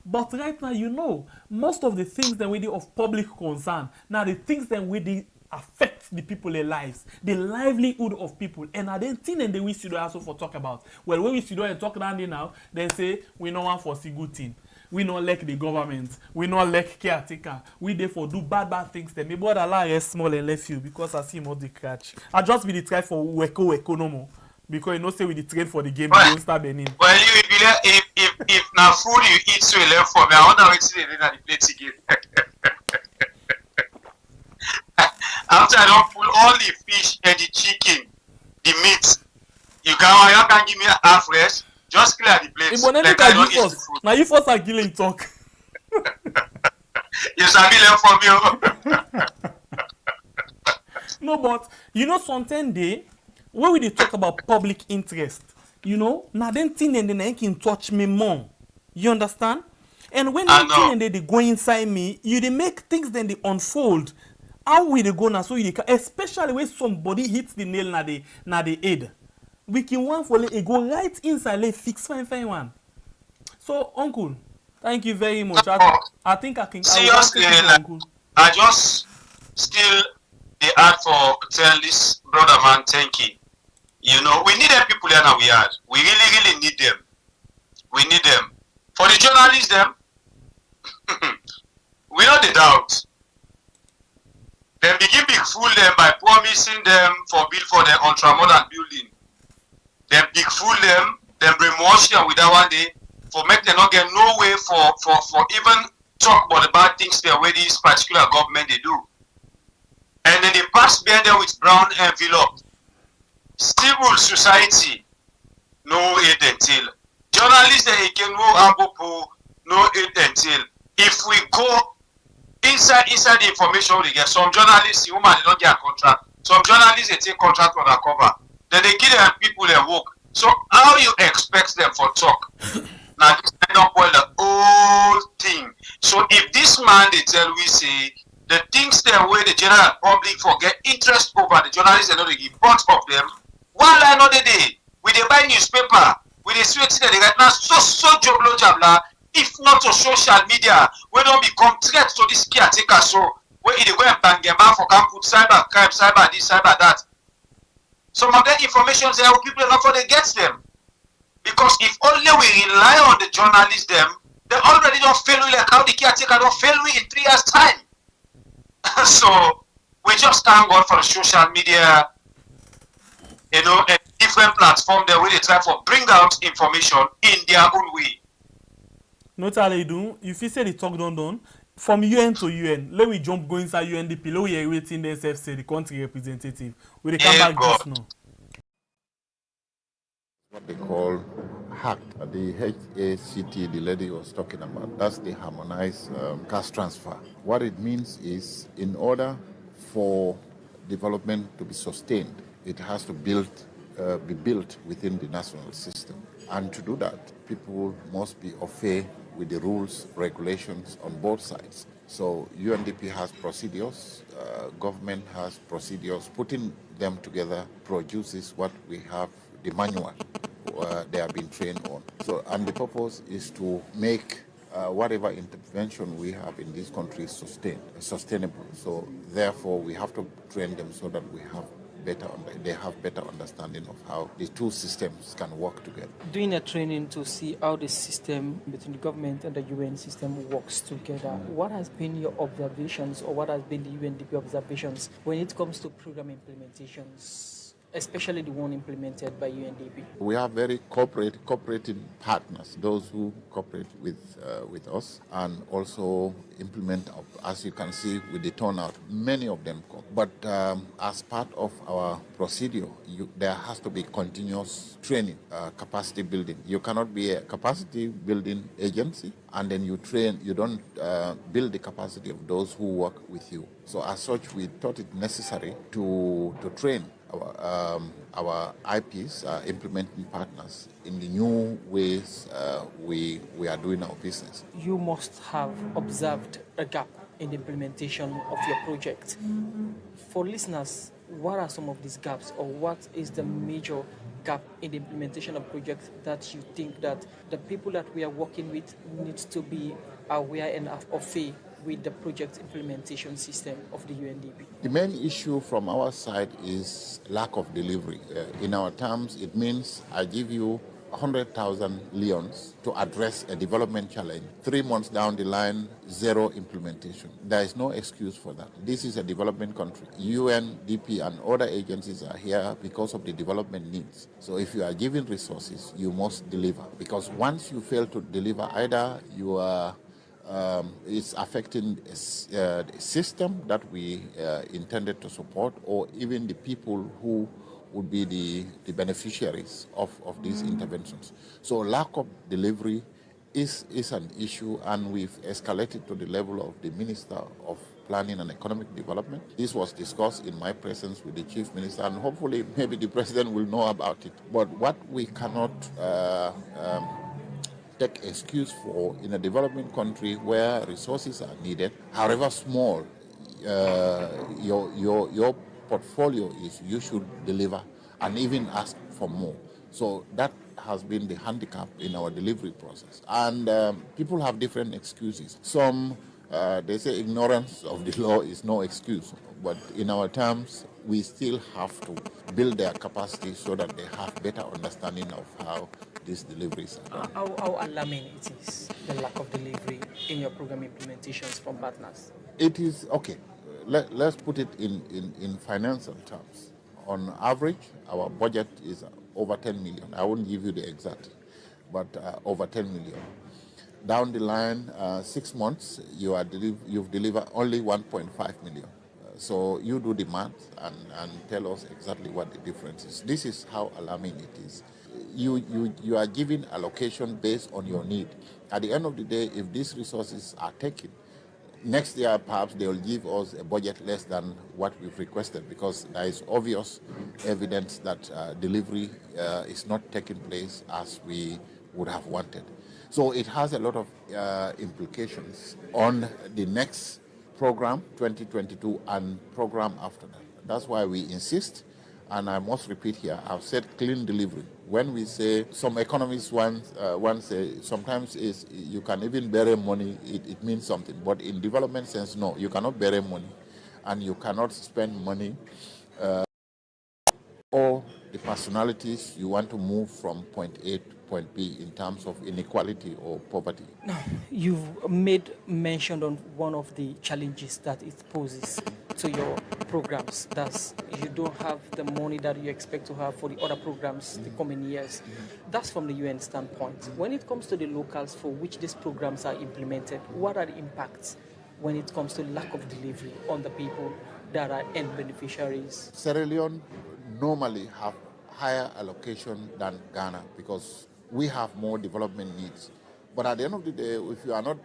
But right now, you know, most of the things that we do of public concern, now the things that we do affect the people's lives, the livelihood of people. And I don't think that we should also for talk about. Well, when we should and talk down there now, then say we no want for see good thing. We not like the government. We not like caretaker. We therefore do bad things. Then maybe Allah rest small and left you because I see more the catch. I just be the try for weko no more. Because you know say we the trade for the game against Benin. Well, you be if na food you eat so you left for me, I wonder what they did at the plate again. After I don't pull all the fish and the chicken, the meat, you can give me half rest, just clear the place. Like I don't eat the food. Now you first are killing talk. You shall be left for me. No, but you know something day when we dey talk about public interest, you know, now then thing and then can touch me more. You understand? And when that thing and they go inside me, you they make things then they unfold. How will they go now? So you especially when somebody hits the nail na the head. We can one for it go right inside, let fix fine one. So uncle, thank you very much. I think I can seriously, I just still they add for tell this brother man thank you. You know, we need them people here now we had. We really need them. We need them. For the journalists them, we know the doubt. They begin big fool them by promising them for build for their ultramodern building. They big fool them, then brainwash them with that one day for make them not get no way for even talk about the bad things there where this particular government they do. And then they pass behind them with brown envelope. Civil society, no aid until. Journalists they can no ambopo, no aid until. If we go inside the information we get, some journalists, the woman they don't get a contract. Some journalists they take contract on a cover. Then they give them people their work. So how you expect them for talk? Now this don't boil the whole thing. So if this man they tell we say the things that way the general public forget interest over the journalists they know they give bunch of them. One line of the day, we they buy newspaper, we they sweat that they get now so jabla. If not to social media, we don't become threats to this caretaker. So where they go and bang them out for can put cyber crime, cyber this, cyber that. Some of that information there people enough for they get them. Because if only we rely on the journalists, them, they already don't fail we like how the caretaker don't fail we in 3 years' time. So we just thank God for the social media, you know, and different platform there where they try to bring out information in their own way. No tell you do. If you say the talk done, from UN to UN, let we jump go inside UNDP, let we hear waiting themselves say the country representative. We come Yeah, back God. just now. What they call HACT, the HACT the lady was talking about. That's the harmonized cash transfer. What it means is, in order for development to be sustained, it has to be built within the national system. And to do that, people must be au fait with the rules, regulations on both sides. So UNDP has procedures, government has procedures. Putting them together produces what we have, the manual they have been trained on. So, and the purpose is to make whatever intervention we have in this country sustainable. So, therefore, we have to train them so that they have better understanding of how the two systems can work together. Doing a training to see how the system between the government and the UN system works together, what has been your observations, or what has been the UNDP observations when it comes to program implementations, especially the one implemented by UNDP? We have very cooperating partners, those who cooperate with us and also implement, as you can see with the turnout, many of them come. But as part of our procedure, there has to be continuous training, capacity building. You cannot be a capacity building agency and then you don't build the capacity of those who work with you. So as such, we thought it necessary to train our IPs, implementing partners, in the new ways we are doing our business. You must have observed a gap in the implementation of your project. For listeners, what are some of these gaps, or what is the major gap in the implementation of projects that you think that the people that we are working with needs to be aware and of faith with the project implementation system of the UNDP? The main issue from our side is lack of delivery. In our terms, it means I give you 100,000 leons to address a development challenge. 3 months down the line, zero implementation. There is no excuse for that. This is a development country. UNDP and other agencies are here because of the development needs. So if you are given resources, you must deliver. Because once you fail to deliver, either you are it's affecting the system that we intended to support, or even the people who would be the beneficiaries of these interventions. So lack of delivery is an issue, and we've escalated to the level of the Minister of Planning and Economic Development. This was discussed in my presence with the Chief Minister, and hopefully maybe the President will know about it. But what we cannot take excuse for in a development country where resources are needed, however small your portfolio is, you should deliver and even ask for more. So that has been the handicap in our delivery process. And people have different excuses. Some, they say ignorance of the law is no excuse. But in our terms, we still have to build their capacity so that they have better understanding of how these deliveries are done. How alarming it is, the lack of delivery in your program implementations from partners? It is, okay, let's put it in financial terms. On average, our budget is over 10 million. I won't give you the exact, but over 10 million. Down the line, 6 months, you've delivered only 1.5 million. So you do the math and tell us exactly what the difference is. This is how alarming it is. You are giving allocation based on your need. At the end of the day, if these resources are taken, next year perhaps they will give us a budget less than what we've requested, because there is obvious evidence that delivery is not taking place as we would have wanted. So it has a lot of implications on the next program, 2022, and program after that. That's why we insist, and I must repeat here, I've said clean delivery. When we say, some economists once say, sometimes is you can even bury money, it means something. But in development sense, no, you cannot bury money, and you cannot spend money or the personalities you want to move from point A to point B in terms of inequality or poverty. Now, you've made mention on one of the challenges that it poses to your programs. That's you don't have the money that you expect to have for the other programs the coming years. That's from the UN standpoint. When it comes to the locals for which these programs are implemented, what are the impacts when it comes to lack of delivery on the people that are end beneficiaries? Sierra Leone normally have higher allocation than Ghana because we have more development needs. But at the end of the day, if you are not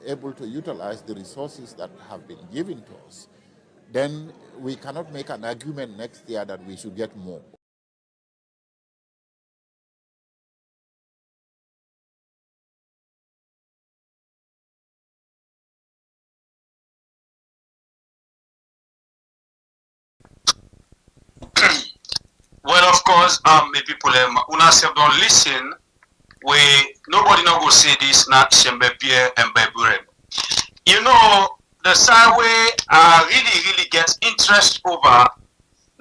able to utilize the resources that have been given to us, then we cannot make an argument next year that we should get more. Well, of course, the people, una self don't listen. We nobody no go say this not Shembe Pierre and Babure. You know, the side way I really get interest over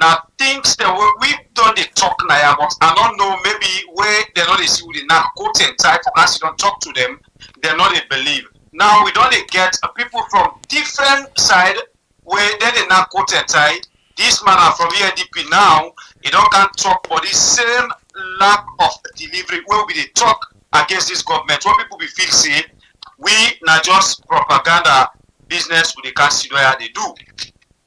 now things that we don't they talk now, but I don't know maybe where they're not they see with the now coat and tie for us, you don't talk to them, they're not they believe. Now we don't they get people from different side where they not coat and tie. This man are from UNDP now, he don't can't talk for the same lack of delivery where we they talk against this government. What people be feel say we not just propaganda business with the consider how they do.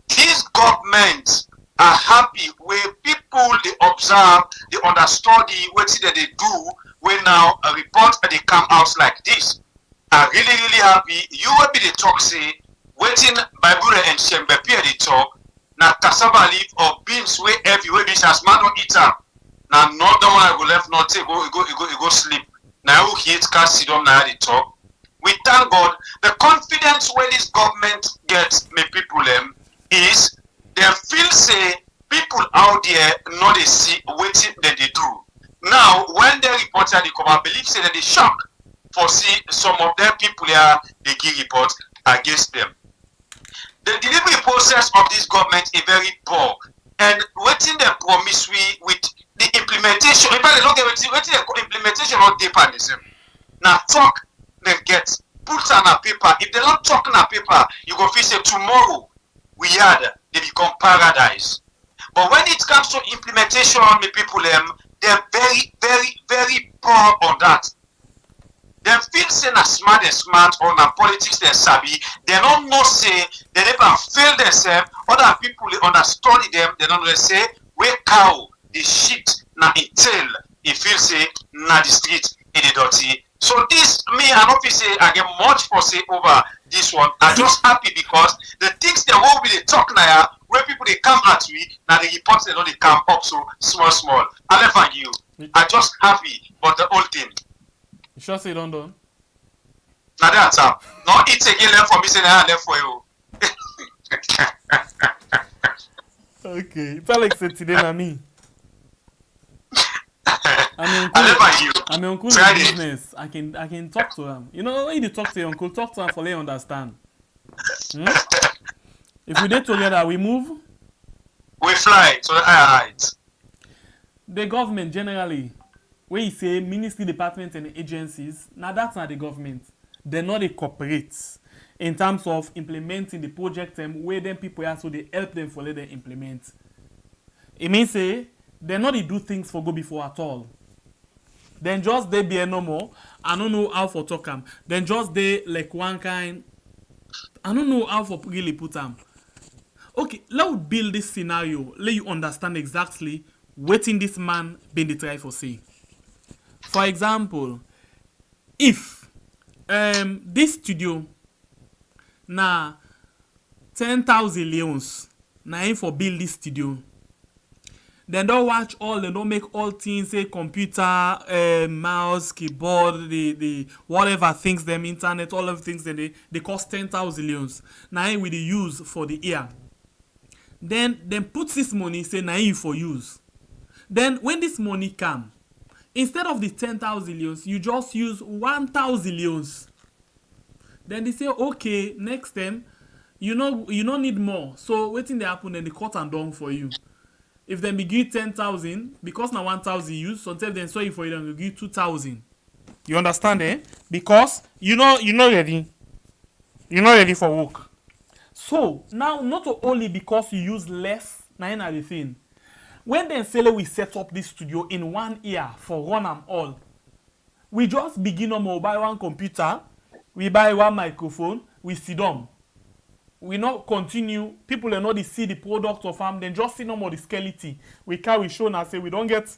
These governments are happy where people they observe, they understudy what that they do when now a report they come out like this. Are really happy. You will be the talk say waiting Bible and Shembe Pierre they talk. Now cassava leaf or beans where everywhere this as man don't eat them. Now not the one I go left not take go sleep. Now who hit can't sit down now they talk. We thank God the confidence where this government gets me people is they feel say people out there know they see waiting that they do. Now when they report that they come I believe say that they shock for see some of their people here they give report against them. The delivery process of this government is very poor, and waiting the promise we with the implementation. In fact, they don't get waiting the implementation of the pandemic. Now talk, they get put on a paper. If they don't talk on a paper, you go feel say tomorrow we had they become paradise. But when it comes to implementation, the people they're very poor on that. They feel say na smart or na politics they sabi. They don't know say they never fail themselves. Other people they understudy them. They don't know say where cow the shit na in tail. He feel say na the street in the dirty. So this me I don't feel say I get much for say over this one. I'm just happy because the things they will be they talk now where people they come at me now the reports they know they come up so small. I never you. I just happy but the whole thing. You sure say don't done? Now that's up. Not it again left for me saying I left for you. Okay. It's Alex said today na me. I'm your uncle in business. I can talk to him. You know when you talk to your uncle, talk to him for let you understand. If we did together, we move. We fly to the higher heights. The government generally, when you say ministry, departments, and agencies, now that's not the government. They're not a corporate in terms of implementing the project and where them people are so they help them for let them implement. It means say they're not they do things for go before at all. Then just they be no more. I don't know how for talk them. Then just they like one kind. I don't know how for really put them. Okay, let's build this scenario. Let you understand exactly what in this man been the try for say. For example, if this studio na 10,000 leons na in for build this studio, then don't watch all, they don't make all things say computer, mouse, keyboard, the whatever things them internet, all of things then they cost 10,000 leons. Now in we the use for the year. Then put this money say na in for use. Then when this money come, instead of the 10,000 leons, you just use 1,000 leons. Then they say, okay, next time, you don't need more. So waiting they happen, then they cut and down for you. if them be give 10,000, because now 1,000 use, sometimes then sorry for it, then give 2,000. You understand, eh? Because you're not ready. You're not ready for work. So now, not only because you use less, now the thing. When then say we set up this studio in 1 year for run them all, we just begin on buy one computer, we buy one microphone, we sit down. We not continue. People are not to see the product of them. Then just see no more the skeleton. We carry show and say we don't get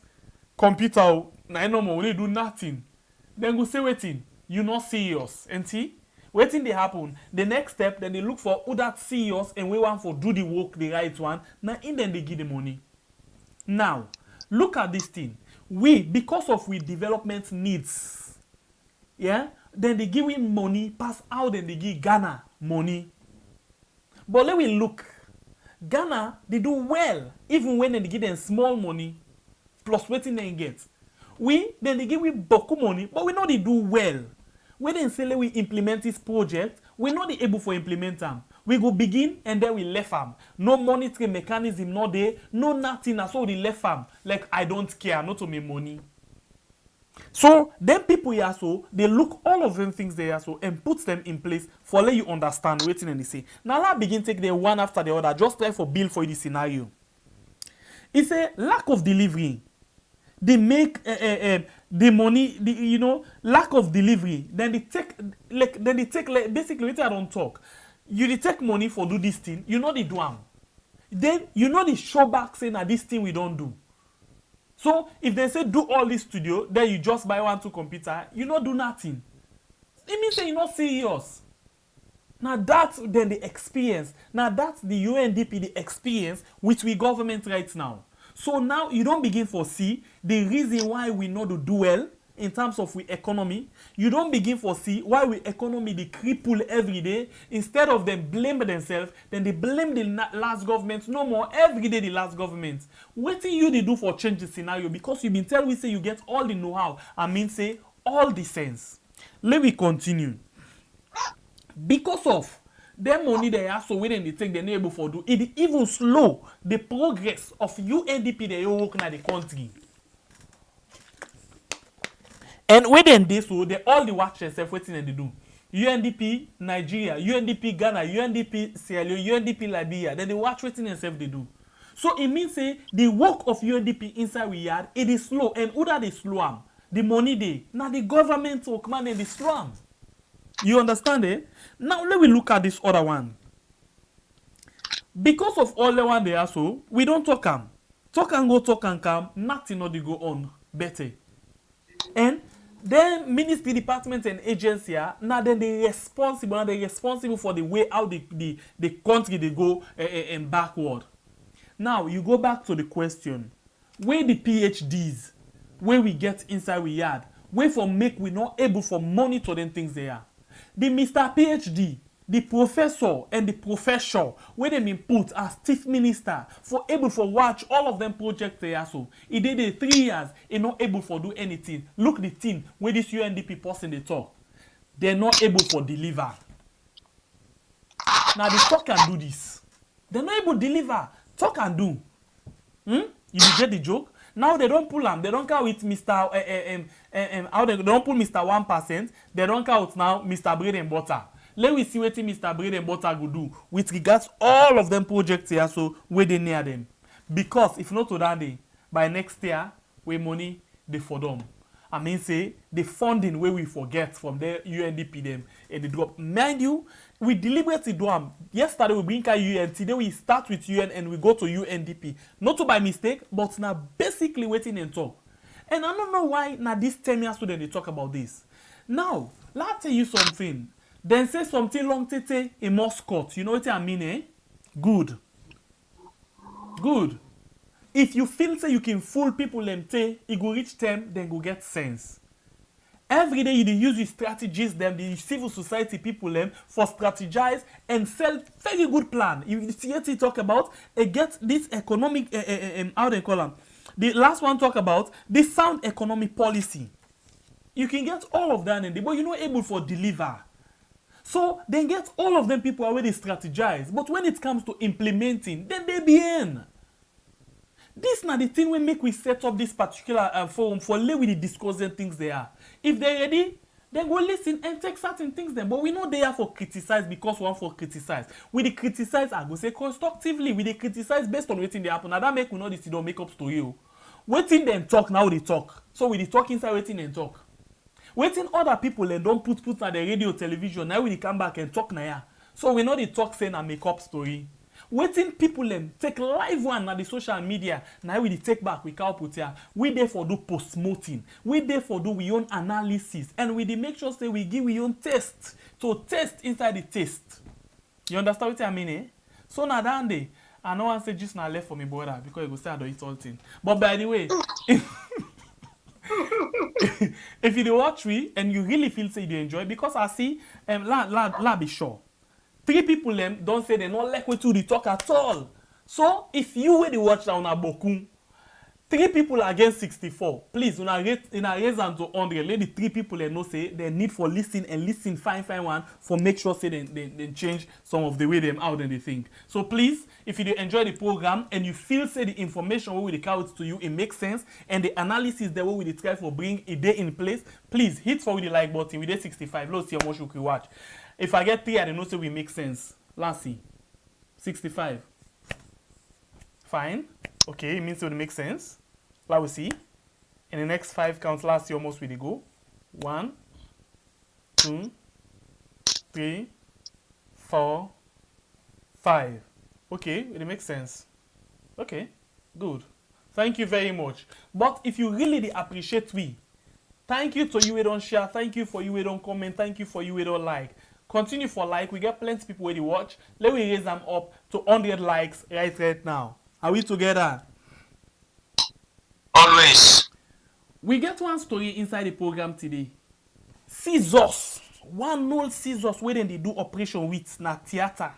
computer. Now no more. We do nothing. Then go say waiting. You not serious. And see, waiting they happen. The next step, then they look for who that serious and we want for do the work the right one. Now in then they give the money. Now look at this thing. We because of we development needs. Yeah. Then they give him money. Pass out. Then they give Ghana money. But let we look. Ghana, they do well, even when they give them small money, plus waiting they get. Then they give we boku money, but we know they do well. When they say we implement this project, we know they able for implement them. We go begin and then we left them. No monitoring mechanism, no there, no nothing, so we left them. Like I don't care, not to me money. So then people here so they look all of them things there so and put them in place for let you understand waiting and they say. Now let's begin take them one after the other, just try for build for this scenario. It's a lack of delivery. They make the money, lack of delivery. Then they take basically what I don't talk. You take money for do this thing, you know they do them. Then you know they show back saying that this thing we don't do. So if they say do all this studio, then you just buy 1-2 computer, you not do nothing. It means say you're not serious. Now that's then the experience. Now that's the UNDP the experience which we government right now. So now you don't begin for see the reason why we not do well in terms of we economy. You don't begin for see why we economy the cripple every day. Instead of them blame themselves, then they blame the last government. No more every day the last government. What do you do for change the scenario? Because you've been telling we say you get all the know-how. I mean say all the sense. Let me continue. Because of their money they are so when they take the neighbor for do it even slow the progress of UNDP they work in the country. And when then they so they all the watch themselves waiting and they do. UNDP Nigeria, UNDP Ghana, UNDP Sierra Leone, UNDP Liberia, then they watch waiting themselves they do. So it means say the work of UNDP inside we yard it is slow and who that they slow am? The money they now the government work man and they slow am. You understand it? Now let me look at this other one. Because of all the one they are so, we don't talk am. Talk and go, talk and come, nothing not they go on better. And then ministry, department and agency are now then they responsible for the way how the country they go and backward. Now you go back to the question. Where the PhDs, where we get inside we yard, where for make we not able for monitor them things they are. The Mr. PhD, the professor and the professor, where they been put as chief minister for able for watch all of them projects they are so. He did it 3 years, he not able for do anything. Look the thing where this UNDP person they talk. They're not able for deliver. Now the talk can do this. They're not able to deliver. Talk and do. You get the joke? Now they don't pull them. They don't count with Mr. They don't pull Mr. 1%. They don't count now Mr. Bread and Butter. Let we see what Mr. Bread and Butter will do with regards all of them projects here so where they near them. Because if not to that day, by next year, we money they for them. I mean say the funding where we forget from the UNDP them and the drop. Mind you, we deliberately do them. Yesterday we bring UN, today we start with UN and we go to UNDP. Not to by mistake, but now basically waiting and talk. And I don't know why now this 10 years student they talk about this. Now, let's tell you something. Then say something long tete in Moscow. You know what I mean, eh? Good. Good. If you feel say you can fool people them say, it go reach them, then go get sense. Every day you use your strategies them, the civil society people them for strategize and sell very good plan. You see what he talk about, get this economic how they call them. The last one talk about the sound economic policy. You can get all of that in there, but you're not able for deliver. So then get all of them people already strategize, but when it comes to implementing, then they be in. This na the thing we make we set up this particular forum for lay with the discussing things they are. If they're ready, then go listen and take certain things then. But we know they are for criticize because we want for criticize. We dey criticize, I go say constructively. We dey criticize based on wetin dey happen. Now that make we know this don't make up story. Wetin them talk now they talk. So we dey talk inside wetin them talk. Wetin other people then don't put on the radio, television. Now we dey come back and talk now. So we know they talk saying a make up story. Waiting people them take live one na the social media. Now we dey take back we can't put here. We there for do post-mortem. We there for do we own analysis. And we dey make sure say we give we own test. To test inside the test. You understand what I mean, eh? So now that day, I know I say just now left for me brother because he go say I don't eat all thing. But by the way, if you dey watch me and you really feel say you enjoy, because I see la be sure. 3 people them don't say they not like what to the talk at all. So if you will watch down a bokum, 3 people against 64. Please, when I raise them to 100, let the 3 people they know say they need for listen and listen fine one for make sure say they change some of the way them out and they think. So please, if you enjoy the program and you feel say the information we will carry to you, it makes sense, and the analysis that we will try for bring a day in place, please hit for the like button. We did 65. Let's see how much you can watch. If I get 3, I don't know say we make sense. Let's see. 65. Fine. Okay, it means it will make sense. Let us see. In the next 5 counts, last year almost we go. 1, 2, 3, 4, 5. Okay, it makes sense. Okay, good. Thank you very much. But if you really appreciate we, thank you to you who don't share, thank you for you who don't comment, thank you for you who don't like. Continue for like. We get plenty of people who watch. Let me raise them up to 100 likes right now. Are we together? Always. We get one story inside the program today. Scissors. One old scissors where they do operation with na theater.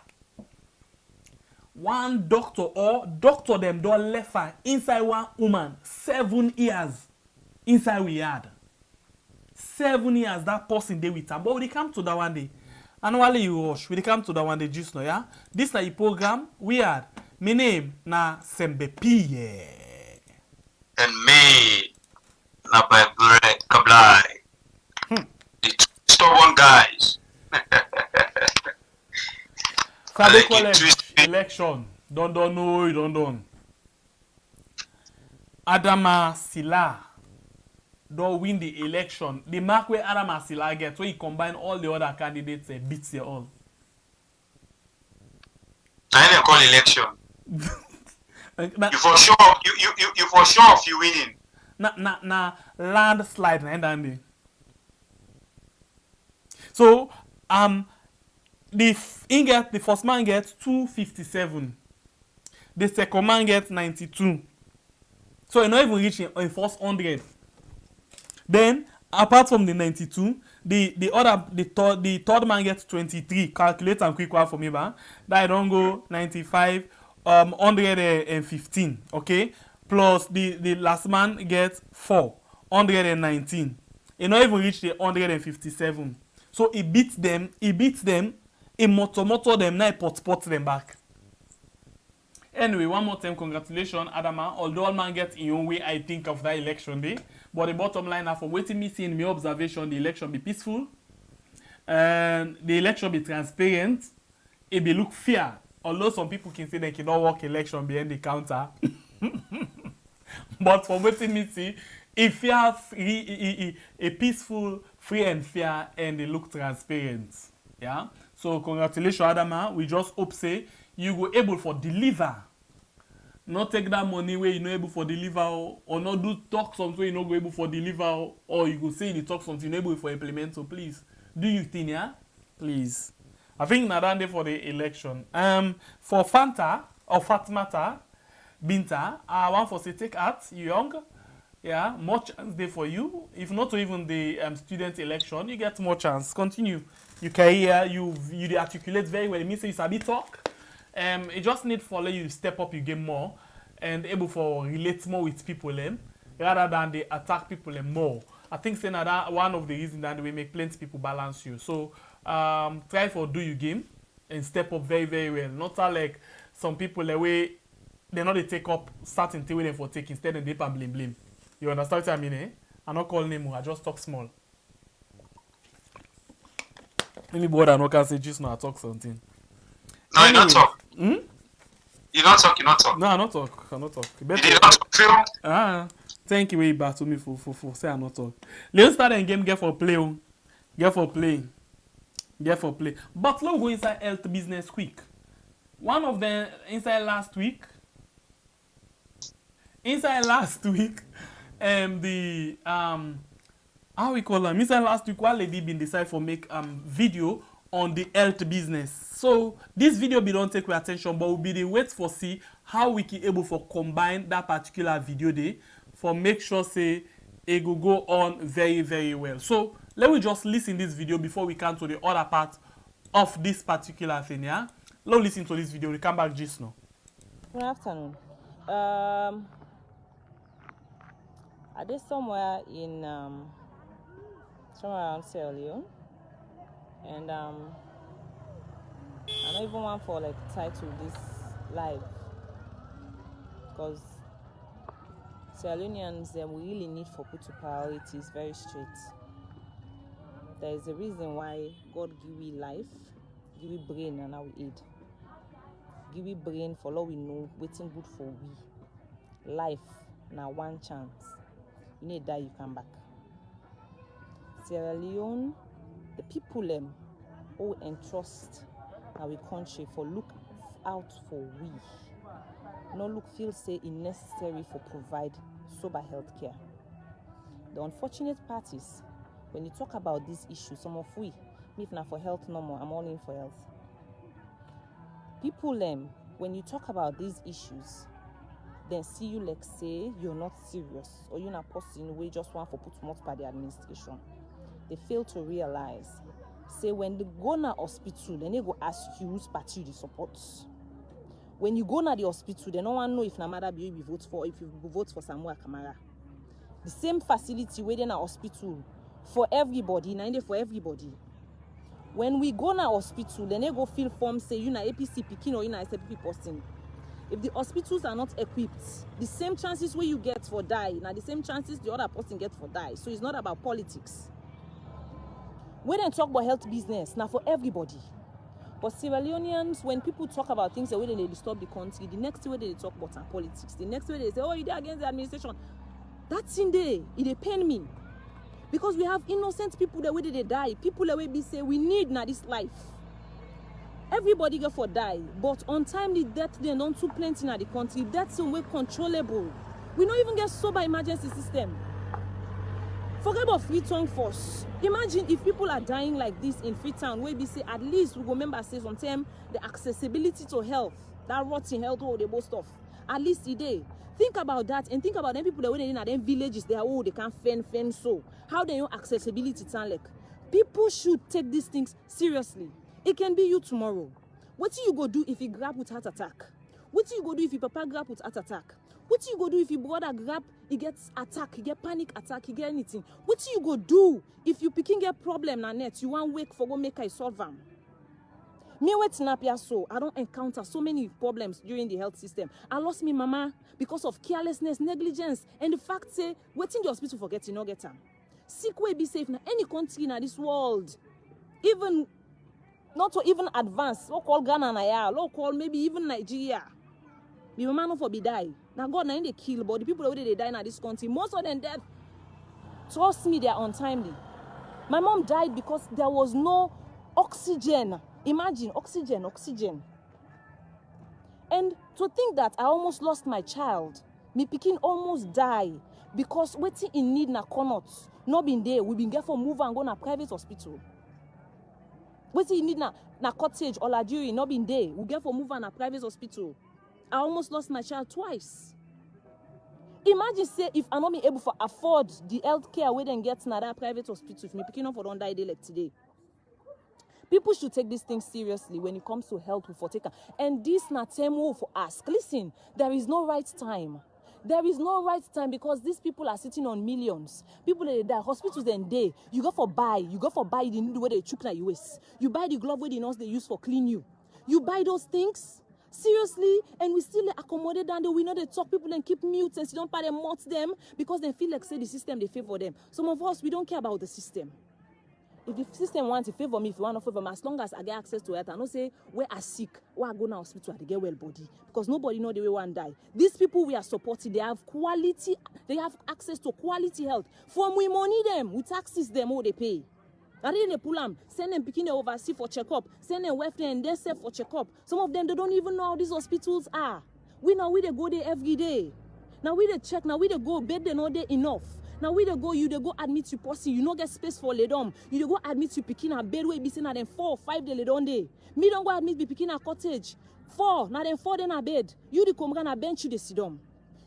One doctor them don't left her inside one woman 7 years inside we had. 7 years that person dey with her. But we come to that one day. Annually you rush. We come to that one day just now, yeah? This is the program we had. My name na Sembepiye. And me, na by Bread Kablai. The stubborn guys. Sabe election. Don't know, don't. Adama Sillah don't win the election. The mark where Adama Sillah gets, where he combine all the other candidates and beats them all. I didn't call election. You for sure, you for sure if you winning. Na landslide na end. So the first man gets 257. The second man gets 92. So he not even reach in first 100. Then apart from the 92, the third man gets 23. Calculate and quick one for me, man. That I don't go 95, 115. Okay, plus the last man gets 4, 119. He not even reach the 157. So he beats them. He motor them. Now he pot them back. Anyway, one more time, congratulations, Adama. Although all man get in your way, I think of that election day. But the bottom line, from waiting me seeing my observation, the election be peaceful, and the election be transparent. It be look fair. Although some people can say they cannot walk election behind the counter, but from waiting me see, if fair, a peaceful, free and fair, and they look transparent. Yeah. So congratulations, Adama. We just hope say you go able for deliver. Not take that money where you no able for deliver, or not do talk something where you no go able for deliver, or you go say you talk something you no able for implement. So please do you think, yeah? Please. I think na that day for the election. For Fanta or Fatmata Binta, I want for say take art, you young. Yeah, more chance there for you. If not even the student election, you get more chance. Continue. You career, you articulate very well. It means you sabi talk. It just need for you step up your game more and able for relate more with people rather than they attack people more. I think saying that one of the reasons that we make plenty people balance you. So try for do your game and step up very, very well. Not like some people the way they not they take up certain thing with them for take instead of they blame. You understand what I mean, eh? I not call name, I just talk small. Anybody I no can say just now I talk something. No, anyway. You not talk. You not talk. No, I not talk. You did not talk, Phil? Thank you way back to me for say I not talk. Let's start a game, get for play. But let's go inside health business quick. One of them inside last week, the how we call them? Inside last week, one lady been decide for make video on the health business. So this video be don't take your attention, but we'll be the wait for see how we can able for combine that particular video day for make sure say it will go on very, very well. So let me just listen this video before we come to the other part of this particular thing, yeah? Let's listen to this video. We come back just now. Good afternoon. I did somewhere in somewhere around Sierra Leone, and I don't even want for like title this live because Sierra Leoneans we really need for put to priorities very straight. There is a reason why God give we life, give we brain, and now we aid. Give we brain for all we know, waiting good for we. Life now one chance. You need die, you come back. Sierra Leone, the people who entrust our country for look out for we. No look feel say it necessary for provide sober health care. The unfortunate parties, when you talk about this issue, some of we, if not for health no more, I'm all in for health. People when you talk about these issues, then see you like say you're not serious or you're not person we just want for put more by the administration. They fail to realize. Say when they go na hospital, then they go ask you which party you support. When you go na the hospital, they don't want to know if Namada be you vote for or if you vote for Samuel Kamara. The same facility within a hospital for everybody, for everybody. When we go na hospital, then they go fill form say you na APC Pekin or you na SPP person. If the hospitals are not equipped, the same chances where you get for die, now the same chances the other person get for die. So it's not about politics. When they talk about health business, now for everybody. But Sierra Leoneans, when people talk about things the way they disturb the country, the next way they talk about politics, the next way they say, oh, you're against the administration. That's in there. It pain me. Because we have innocent people the way they die. People the way we say we need now this life. Everybody go for die, but untimely death they don't too plenty in the country. That's some way controllable. We don't even get sober emergency system. Forget about Freetown force. Imagine if people are dying like this in Freetown, where we say at least we go remember say sometimes the accessibility to health, that rotten health all the most stuff. At least today. Think about that and think about them people that when in them villages they are they can't fend so. How they know accessibility sound like. People should take these things seriously. It can be you tomorrow. What do you go do if you grab with heart attack? What do you go do if your papa grab with heart attack? What do you go do if your brother grab, he gets attack, he get panic attack, he get anything? What do you go do if you picking get problem na net, you want wake for go make I solve them? Me wait napia so I don't encounter so many problems during the health system. I lost me mama because of carelessness, negligence, and the fact say waiting the hospital for getting no get them. Sick way be safe na any country in this world, even not to even advance. Lo call Ghana na ya, lo call maybe even Nigeria. Be mama no for be die. Now God na in they kill, but the people that they die in this country, most of them dead. Trust me, they are untimely. My mom died because there was no oxygen. Imagine oxygen. And to think that I almost lost my child, me picking almost die because waiting in need na cannot not been there. We been get for move and go na private hospital. Waiting in need na cottage or la jury not been there. We get for move and a private hospital. I almost lost my child twice. Imagine say if I'm not be able to afford the health care we then get in that private hospital, if me picking up for don't die day like today. People should take these things seriously when it comes to health for taker. And this not time for ask. Listen, there is no right time. There is no right time because these people are sitting on millions. People that die, hospitals then day. You go for buy the needle where they chook na US. You buy the glove where the nurse they use for clean you. You buy those things. Seriously, and we still accommodate down there. We know they talk people and keep mute and don't pay them mute them because they feel like say the system they favor them. Some of us we don't care about the system. If the system wants to favor me, if you want to favor me, as long as I get access to it, I don't say where I sick, where I go now hospital, I get well body. Because nobody know the way one die. These people we are supporting, they have quality, they have access to quality health. From we money them, we taxes them all they pay. I didn't pull them, send them picking overseas for checkup, send them welfare and then save for checkup. Some of them they don't even know how these hospitals are. We now we they go there every day. Now we they check, now we they go bed they know they enough. Now we they go, you they go admit you person, you no get space for lay down. You they go admit you picking a bed where be seen at them 4 or 5 day lay down day. Me don't go admit be picking a cottage. 4, now then 4 then a bed. You the come gonna bench you they sit down.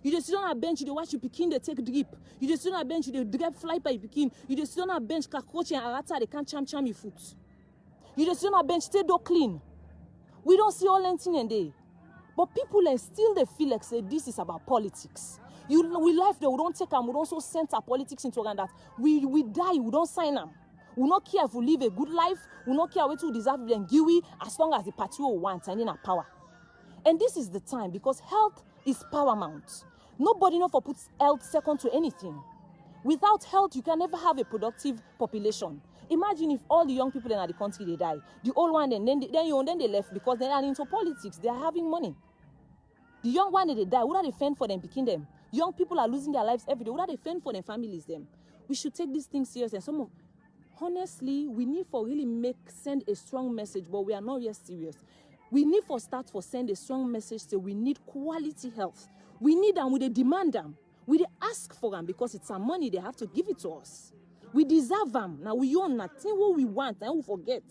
You just sit on a bench, you dey watch you picking, they take drip. You just sit on a bench, you dey drip fly by picking. You just sit on a bench, cockroach and arata, they can't cham your foot. You just sit on a bench, stay door clean. We don't see all anything in there. But people still they feel like say this is about politics. We life there, we don't take them, we don't so center politics into organ that we die, we don't sign them. We not care if we live a good life, we not care what we deserve and give as long as the party we want and in our power. And this is the time because health is paramount. Nobody know for put health second to anything. Without health, you can never have a productive population. Imagine if all the young people in the country they die, the old one then they left because they are into politics. They are having money. The young one they die, would they fend for them picking them? Young people are losing their lives every day. Would they fend for their families them? We should take these things serious. And honestly, we need for really send a strong message, but we are not yet serious. We need for send a strong message say we need quality health. We need them, we demand them. We ask for them because it's our money, they have to give it to us. We deserve them. Now we own nothing what we want and we forget.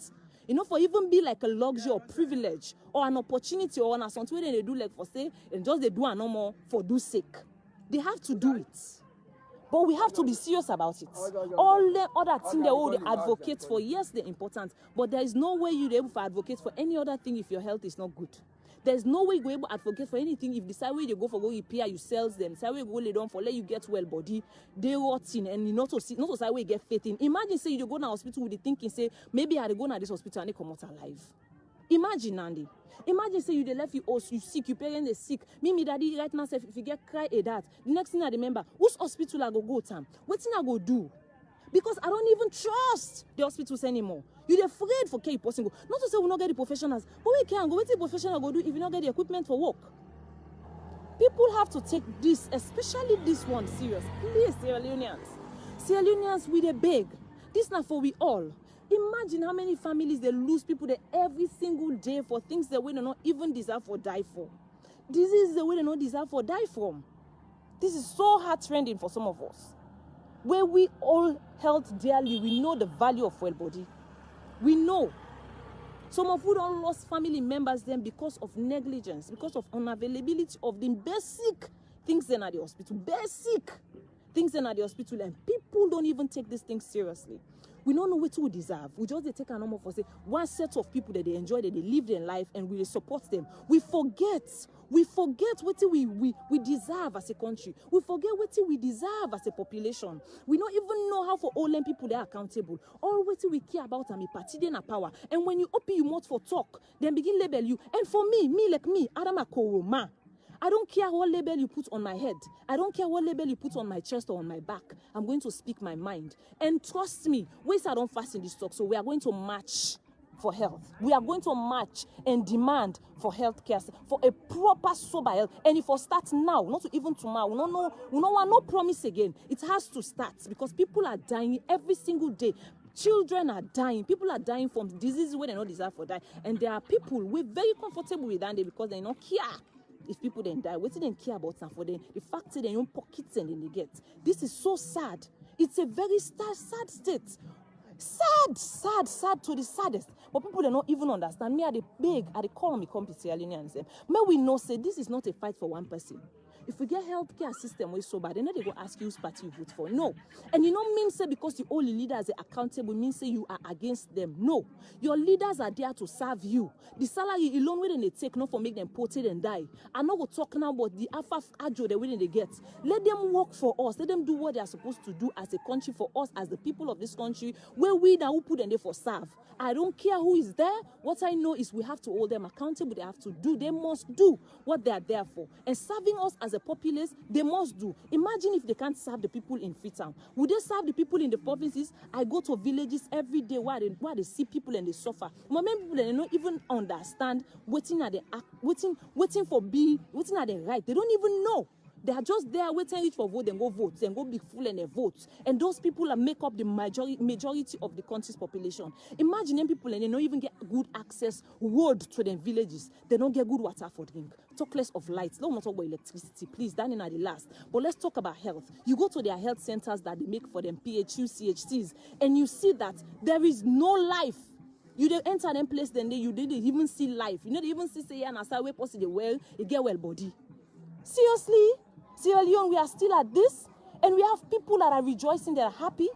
You know, for even be like a luxury or privilege or an opportunity or something they do like for say and just they do a normal for do sake. They have to do it. But we have to be serious about it. All the other things they advocate for, yes, they're important. But there is no way you're able to advocate for any other thing if your health is not good. There's no way you're able to advocate for anything if the side way you go for go repair, you sells them. The side way you go lay down for let you get well body, they rotting and not to side way you get fit in. Imagine say you go to the hospital with the thinking say maybe I go to this hospital and they come out alive. Imagine Andy. Imagine say you they left you sick, your parents is sick. Me daddy right now say if you get cry a that. The next thing I remember, which hospital I go tam? What thing I go do? Because I don't even trust the hospitals anymore. You're afraid for care person go. Not to say we not get the professionals, but we can't go. What the professional go do if you not get the equipment for work? People have to take this, especially this one, serious. Please, Sierra Leoneans. Sierra Leoneans, we they beg. This not for we all. Imagine how many families they lose people there every single day for things that we do not even deserve for die for. This is the way they don't deserve for die from. This is so heart-rending for some of us. Where we all held dearly, we know the value of well body. We know. Some of who don't lost family members then because of negligence, because of unavailability of the basic things then at the hospital. Basic things then at the hospital, and people don't even take these things seriously. We don't know what we deserve. We just take a number for say one set of people that they enjoy, that they live their life, and we support them. We forget what we deserve as a country. We forget what we deserve as a population. We don't even know how for all them people they are accountable. All what we care about and party then a power. And when you open your mouth for talk, then begin label you. And for me, Adama Sillah, I don't care what label you put on my head. I don't care what label you put on my chest or on my back. I'm going to speak my mind. And trust me, ways I don't fast in this talk, so we are going to march for health. We are going to march and demand for health care, for a proper sober health. And if we start now, not even tomorrow, we don't want no promise again. It has to start because people are dying every single day. Children are dying. People are dying from diseases where they don't deserve for die. And there are people we're very comfortable with that because they don't care. If people then die, what do they care about them for them? The fact that they own pockets and then they get. This is so sad. It's a very sad state. Sad to the saddest. But people do not even understand. Me, I they beg, I they call on me company Sierra Leone and say, may we know say this is not a fight for one person. If we get healthcare system way so bad, then they go ask you whose party you vote for. No. And you know, mean say because the only leaders are accountable, means say you are against them. No. Your leaders are there to serve you. The salary alone when they take not for make them poted and die. I know we're talking about the alpha ajo the way they get. Let them work for us. Let them do what they are supposed to do as a country for us, as the people of this country, where we now put them there for serve. I don't care who is there. What I know is we have to hold them accountable. They have to do. They must do what they are there for. And serving us as a populace, they must do. Imagine if they can't serve the people in Freetown. Would they serve the people in the provinces? I go to villages every day where they see people and they suffer. Many people they don't even understand waiting at the right. They don't even know. They are just there waiting for vote and go vote and go be full and they vote. And those people are make up the majority of the country's population. Imagine them people and they don't even get good access road to their villages. They don't get good water for drink. Talk less of lights. Let's not talk about electricity, please. That is not the last. But let's talk about health. You go to their health centers that they make for them, PHU, CHCs, and you see that there is no life. You don't enter them place, then you didn't even see life. You don't even see say yeah, and way possible well, you get well body. Seriously? Sierra Leone, we are still at this, and we have people that are rejoicing, they are happy.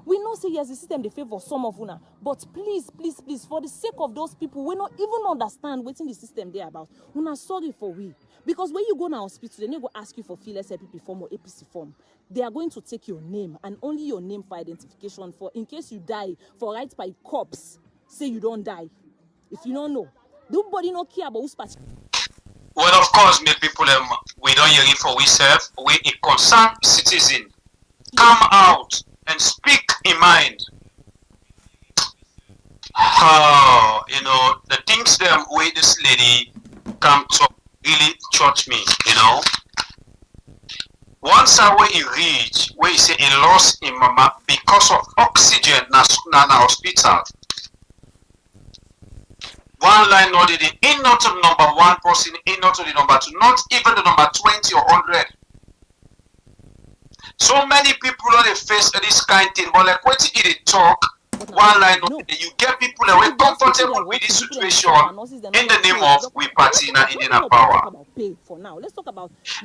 We know say yes, the system they favor some of una, but please, please, please, for the sake of those people, we not even understand what in the system they about. Una sorry for we, because when you go to hospital, they go ask you for fearless LPP form or APC form. They are going to take your name and only your name for identification. For in case you die, for right by cops, say you don't die. If you don't know, nobody no care about who's party. Well, of course, my people, we don't hear it for we serve. We a concerned citizen. Come out and speak in mind. Oh, you know, the things them way this lady come to really touch me, you know. Once I way he reach, where he say he lost his mama because of oxygen na hospital. One line not the in not to the number one person, in not to the number two, not even the number 20 or 100. So many people on the face of this kind of thing, but like what you talk, one line not you get people that were comfortable with this situation in the name of we party in Indian power.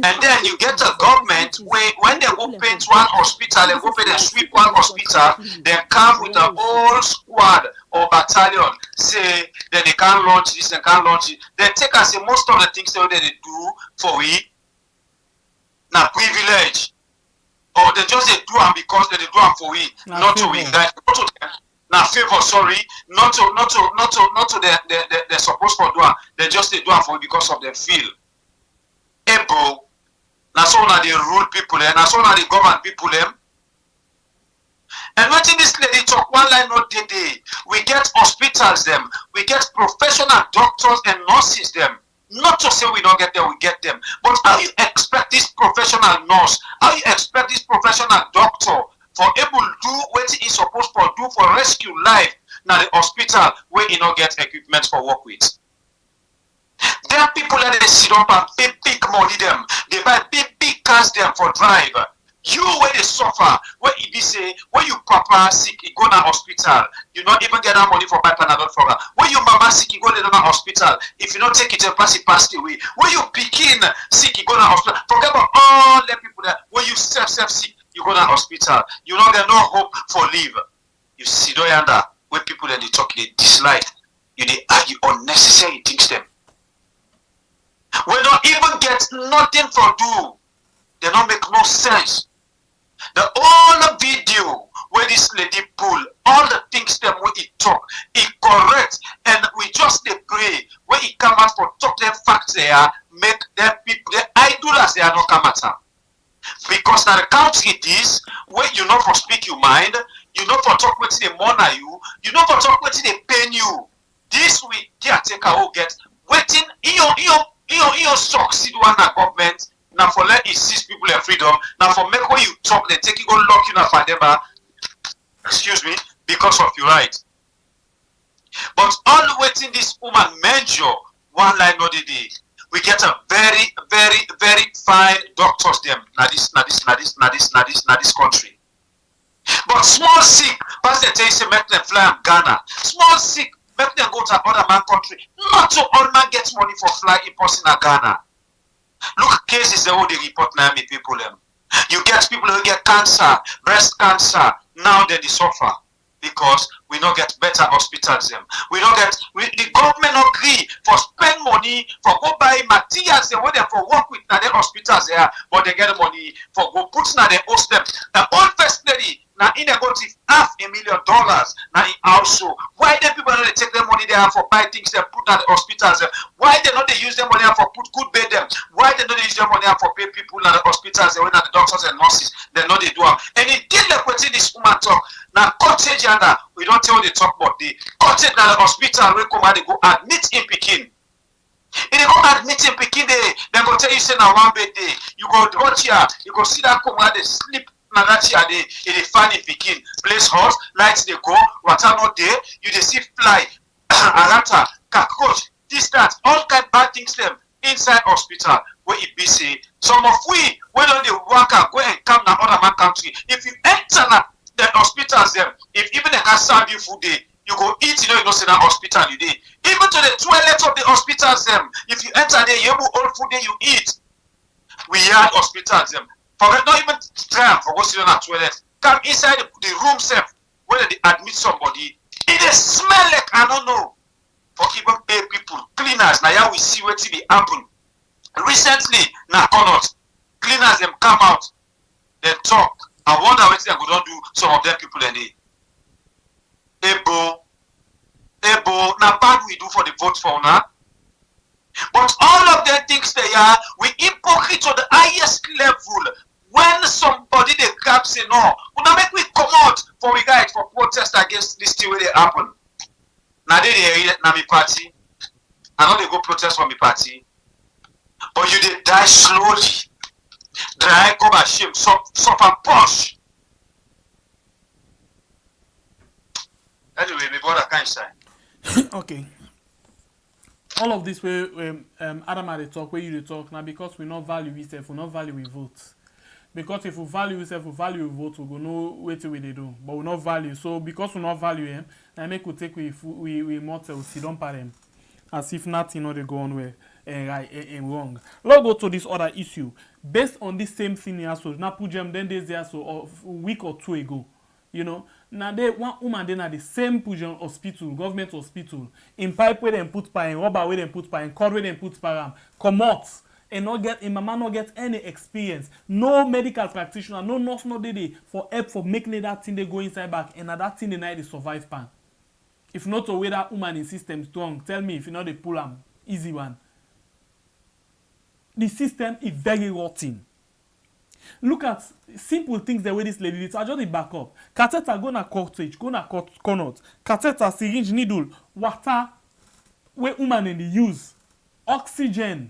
And then you get a government where when they go paint one hospital, they go paint and sweep one hospital, they come with a whole squad or battalion, say that they can't launch this, they can't launch it. They take us most of the things that they do for we now privilege. Or they just they do them because they do them for we, not to we. Now favor, sorry, not to they're supposed to do them. They just they do them for we because of their feel. Hey bro, now so now they rule people there, now so now they govern people them. And watching this lady talk one line not day. We get hospitals them, we get professional doctors and nurses them. Not to say we don't get them, we get them. But how you expect this professional nurse, how you expect this professional doctor for able to do what he's supposed to do for rescue life now the hospital where you not get equipment for work with? There are people that they sit up and pay big money them. They buy big cars them for drive. You where they suffer, where it be say, where you papa sick, you go to hospital, you not even get that money for buy Panadol for her. Where you mama sick, you go to the hospital. If you don't take it, pass away. Where you begin sick, you go to hospital. Forget about all the people there. Where you self sick, you go to hospital. You know there's no hope for live. You see do yonder where people that they talk, they dislike. You they argue unnecessary things them. We don't even get nothing for do. They don't make no sense. The whole video where this lady pull, all the things them where he talk, he correct, and we just they pray where he come out for talk them facts there, make them people the idols they are not come at. Because now the country it is where you know for speak your mind, you know for talk what they monitor you know for talk what they pain you. This week caretaker will get waiting in your succeed one government. Now for let it seize people their freedom. Now for make when you talk, they take you go lock you now for them. Excuse me, because of your right. But all waiting this woman measure one line not the day. We get a very, very, very fine doctors them. Now this country. But small sick, pass the say make them fly in Ghana. Small sick, make them go to other man country. Not to all man gets money for fly in person in Ghana. Look, cases they report now, me people them. You get people who get cancer, breast cancer, now they suffer because we don't get better hospitals them. The government agree for spend money for go buy materials they want them for work with now the hospitals there, but they get money for go put now they host them. The old first lady now in a go give $500,000 now in also. Why the people don't take their money there for buy things they put at the hospitals? Why they not they use their money for put good bed them? Why they not they use their money for pay people at the hospitals when the doctors and nurses they know they do them? And it did like what this woman talk. Now cottage and we don't tell the talk about the cottage now the hospital we come and they go admit in Pekin. If they go admit in Pekin they go tell you say now one bed day. You go watch here, you go see that come and they sleep. Now that here they find in Pekin, place horse, lights they go, water not there, you they see fly, arata, cockroach, this, that, all kind of bad things them inside hospital where it be say. Some of we don't they work and go and come to other man country. If you enter the hospitals them, if even they can serve you food day, you go eat, you know say that hospital you day. Even to the toilet of the hospitals them, if you enter there, you have all food there you eat. We had hospitals them. Forget not even try for go sit on a toilet. Come inside the room self where they admit somebody. It smell like I don't know. For even pay people, cleaners. Now here we see what be happen. Recently, now cleaners them come out, they talk. I wonder what they could do some of them people in the Ebo, now bad we do for the vote for now. But all of them things they are, we hypocrite to the highest level. When somebody they grab say no, we not make we come out for we guys for protest against this thing where they happen. Now they na me party. I know they go protest for me party. But you they die slowly. Dry come and shame, suffer push. Anyway, me brother can't say. Okay. All of this way Adama they talk, where you they talk now because we not value ourselves, we not value we vote. Because if we value ourselves, we value we vote, we go know what we they do. But we not value. So because we not value him, I make we take we mortal, we sit down par them. As if nothing they go on where right and wrong. Let's go to this other issue. Based on this same thing also, now put them then days there so a week or two ago. You know, now they one woman then at the same Pujan hospital, government hospital, in pipe where they put pa, in rubber where they put pa, in cord where they put pa, come out and not get, in mama not get any experience, no medical practitioner, no nurse, no day for help for making that thing they go inside back, and that thing they night they survive pan. If not to way that woman in system strong, tell me if you know they pull them, easy one. The system is very rotten. Look at simple things the way this lady did. I just back up. Catheter go na cottage, go na cornot. Catheter, syringe, needle, water, where woman in the use, oxygen.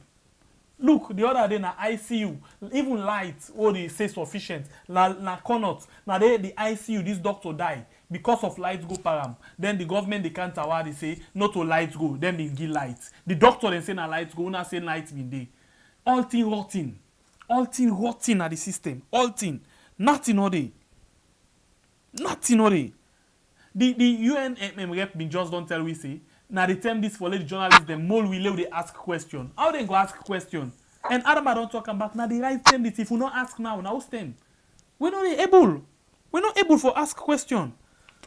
Look, the other day na ICU, even light, oh they say sufficient. Na cornot, na the ICU, this doctor die because of light go param. Then the government they can't award, they say not to light go, then they give light. The doctor then say na light go, una say light been day. All thing rotten. All thing rotten at the system. All thing. Nothing all day. Nothing all day. The UNM rep been just don't tell we say. Now they tell this for lady journalists them more we let they ask question. How they go ask question? And Adama don't talk about now the right time this if we not ask now stand. We're not able. We're not able for ask question.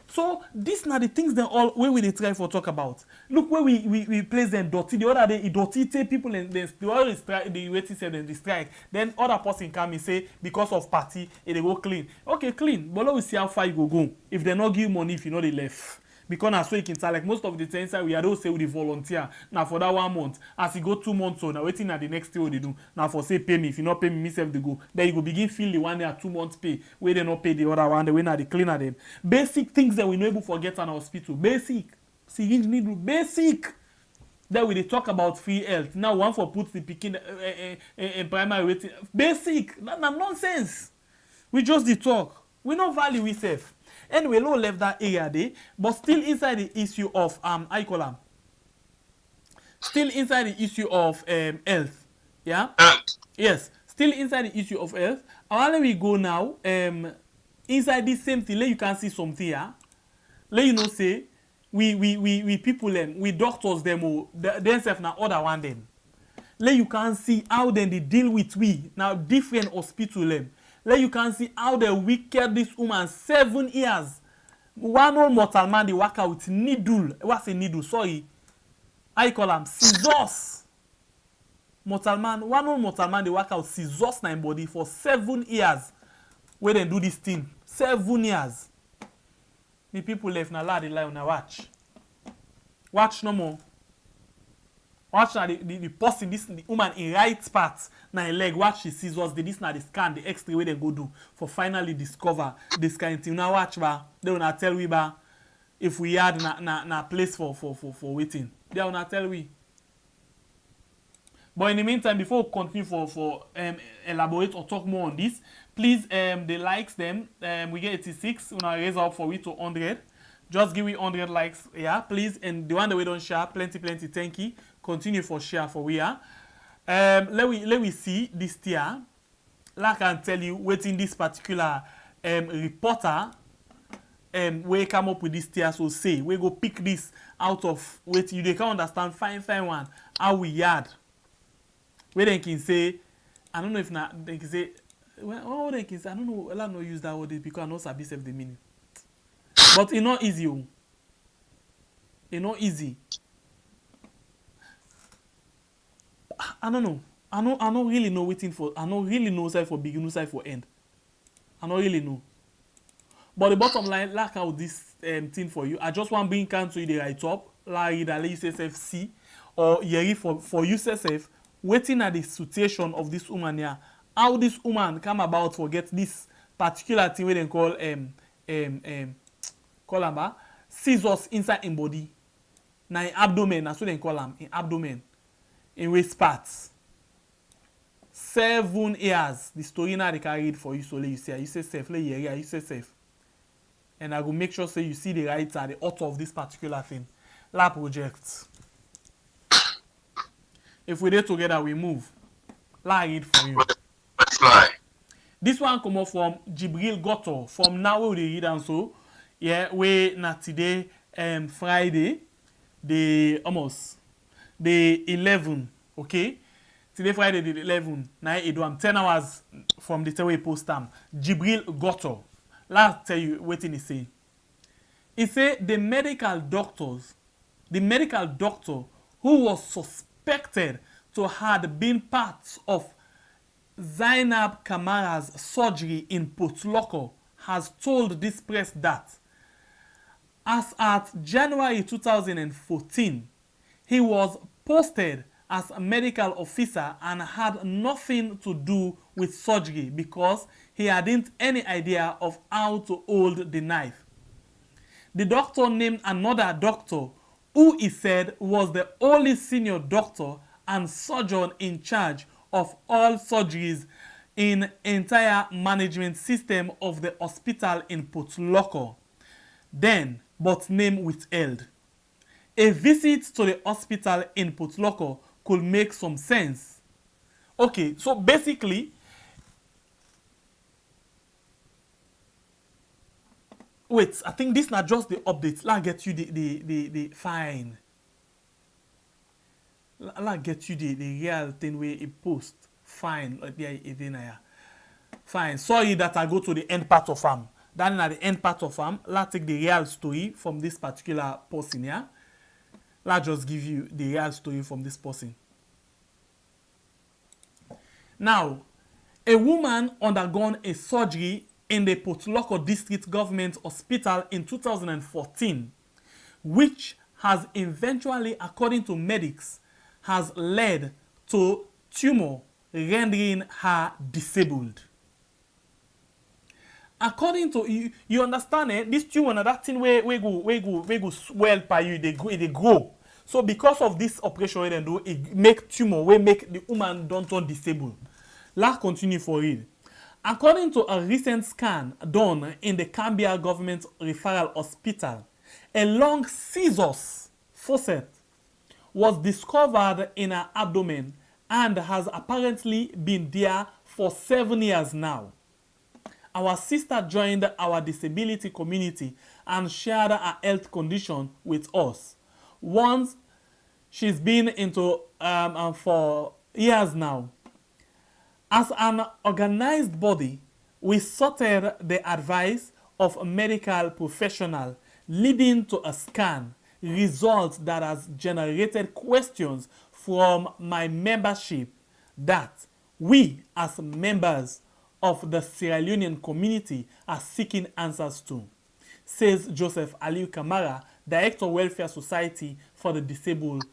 So these are the things that all where we they try for talk about. Look where we place them dirty. The other day it dirty take people and they always strike the waiting said and the strike. Then other person come and say because of party they go clean. Okay, clean. But let we see how far you go. If they not give money, if you know they left. Because now so you can tell like most of the things we are those say with the volunteer. Now for that 1 month, as you go 2 months so now waiting at the next day they do. Now for say pay me, if you not pay me myself they go. Then you go begin feel the 1 year 2 months pay where they not pay the other one, the way now they clean at them. Basic things that we know able to forget in hospital. Basic. Syringe needle, basic. Then we they talk about free health. Now one for put the picking primary waiting. Basic. That's nonsense. We just the talk. We not value we safe. Anyway, low left that area there, but still inside the issue of still inside the issue of health. Yeah? Yes. Still inside the issue of health. How we go now? Inside this same thing, you can see something here. Let you know say we people them, we doctors them themselves now other one them. Let you can see how then they deal with we now different hospital them. Let you can see how the wicked this woman 7 years. One old mortal man they work out with needle. What's a needle? Sorry. I call them scissors. Mortal man, one old mortal man they work out scissors in body for 7 years. Where they do this thing. 7 years. The people left na la they lie on a watch. Watch no more. Watch now the person, this the woman in right part, na leg, watch the scissors, this na the scan, the X-ray where they go do for finally discover this kind of thing. Now watch ba, they will not tell we ba if we had na place for waiting. They will not tell we. But in the meantime, before we continue for elaborate or talk more on this, please the likes them, we get 86, we now raise up for we to 100. Just give me 100 likes, yeah, please. And the one that we don't share, plenty, thank you. Continue for share for we are. Let we see this tier. Like I can tell you, waiting this particular reporter we come up with this tier, so say we go pick this out of wait you they can understand fine one how we yard. Where they can say, I don't know if not they can say well, oh they can say I don't know, I'll not use that word because I know sabi self the meaning. But it's not easy. It's not easy. I don't know. I don't really know waiting for. I don't really know side for beginning, side for end. I don't really know. But the bottom line, like how this thing for you, I just want to bring can to you the right up, like that you say see, or yeri for you say waiting at the situation of this woman here, how this woman come about forget this particular thing we then call scissors inside in body. Now in abdomen, that's what they call them, in abdomen, in waist parts. 7 years. The story now they can read for you, so you say safe, you say safe. And I will make sure so you see the writer, the author of this particular thing. La project. If we did together, we move. La read for you. Let's fly. This one come up from Jibril Goto. From now we read and so. Yeah, we na today Friday, the 11, okay? Today Friday the 11, now it do 10 hours from the time we post time. Jibril Goto. Let's tell you what he say. He say the medical doctor who was suspected to had been part of Zainab Kamara's surgery in Potloko has told this press that as at January 2014, he was posted as a medical officer and had nothing to do with surgery because he hadn't any idea of how to hold the knife. The doctor named another doctor who he said was the only senior doctor and surgeon in charge of all surgeries in entire management system of the hospital in Potloko. Then, but name withheld. A visit to the hospital in Potloko could make some sense. Okay, so basically, wait, I think this not just the update. Let's get you the fine. Let's get you the real thing where it post. Fine. Fine. Sorry that I go to the end part of him. Then at the end part of him, let's take the real story from this particular person here. Let's just give you the real story from this person. Now, a woman undergone a surgery in the Potloko District Government Hospital in 2014, which has eventually, according to medics, has led to tumor rendering her disabled. According to you understand this tumor and that thing where go swell by you, they grow. So because of this operation they do, it make tumor where make the woman don't turn disabled. Let's continue for it. According to a recent scan done in the Cambia Government Referral Hospital, a long scissors faucet was discovered in her abdomen and has apparently been there for 7 years now. Our sister joined our disability community and shared her health condition with us. Once she's been into for years now. As an organized body, we soughted the advice of a medical professional, leading to a scan result that has generated questions from my membership that we as members of the Sierra Leonean community are seeking answers to, says Joseph Aliu Kamara, Director Welfare Society for the Disabled.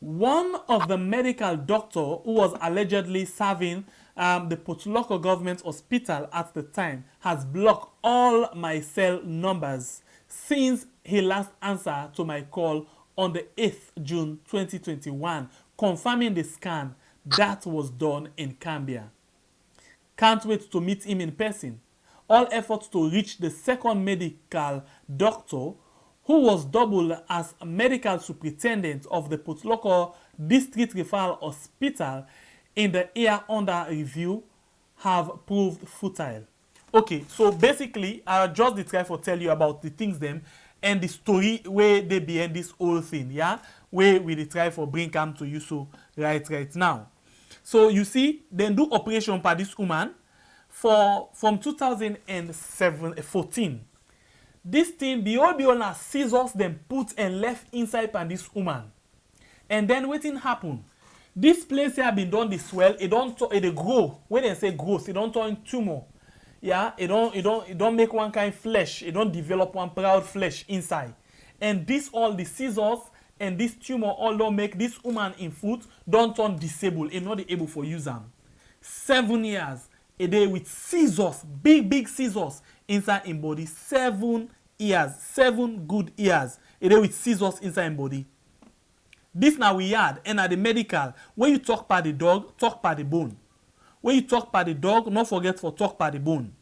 One of the medical doctor who was allegedly serving the Potuloko government hospital at the time has blocked all my cell numbers since he last answered to my call on the 8th June 2021, confirming the scan that was done in Cambia. Can't wait to meet him in person. All efforts to reach the second medical doctor, who was doubled as medical superintendent of the Potuloko District Referral Hospital in the year under review, have proved futile. Okay, so basically, I just try to tell you about the things them and the story where they behind this whole thing, yeah? Where we try for bring come to you so right now. So you see, they do operation by this woman from 2014. This thing, the whole owner scissors them put and left inside by this woman. And then what happen? This place here been done this well, it grow. When they say growth, it don't turn tumor. Yeah, it don't make one kind of flesh, it don't develop one proud flesh inside. And this all the scissors and this tumor all don't make this woman in foot don't turn disabled and not able for use them. 7 years a day with scissors, big scissors inside in body. 7 years, 7 good years a day with scissors inside in body. This now we had, and at the medical, when you talk by the dog, talk by the bone. When you talk by the dog, not forget for talk by the bone.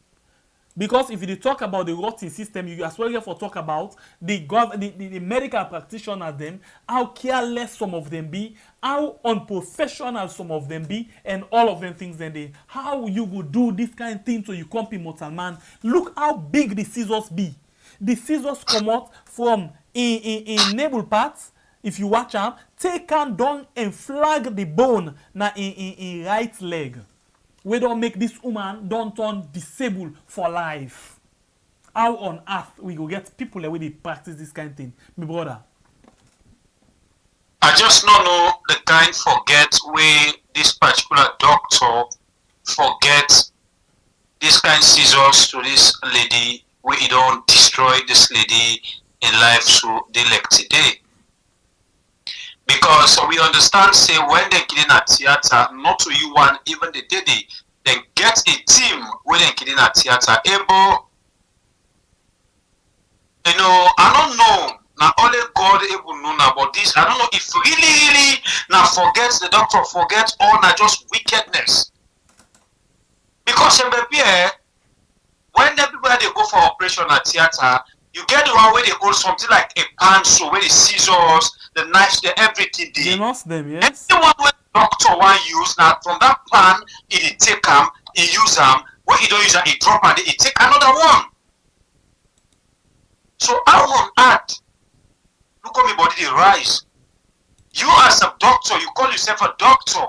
Because if you talk about the rotting system, you as well get for talk about the medical practitioners them, how careless some of them be, how unprofessional some of them be, and all of them things then they, how you would do this kind of thing so you can't be mortal man. Look how big the scissors be. The scissors come out from in navel parts. If you watch them, take them down and flag the bone na in right leg. We don't make this woman don't turn disabled for life. How on earth we go get people that they practice this kind of thing, my brother? I just don't know the kind forget where this particular doctor forget this kind scissors to this lady where he don't destroy this lady in life so they like today. Because we understand, say, when they get in a theater, not to you one, even the daddy, they get a team when they get in a theater. Able, you know, I don't know, now only God able know about this. I don't know if really, now forget the doctor, forget all, now just wickedness. Because when the people they go for operation at theater, you get the one where they hold something like a pan, so where the scissors, the knives, the everything. They lost them, yes. Anyone where the doctor want use now from that pan, he take them, he use them. When he don't use them, he drop and he take another one. So how on earth? Look at me body they rise. You as a doctor, you call yourself a doctor.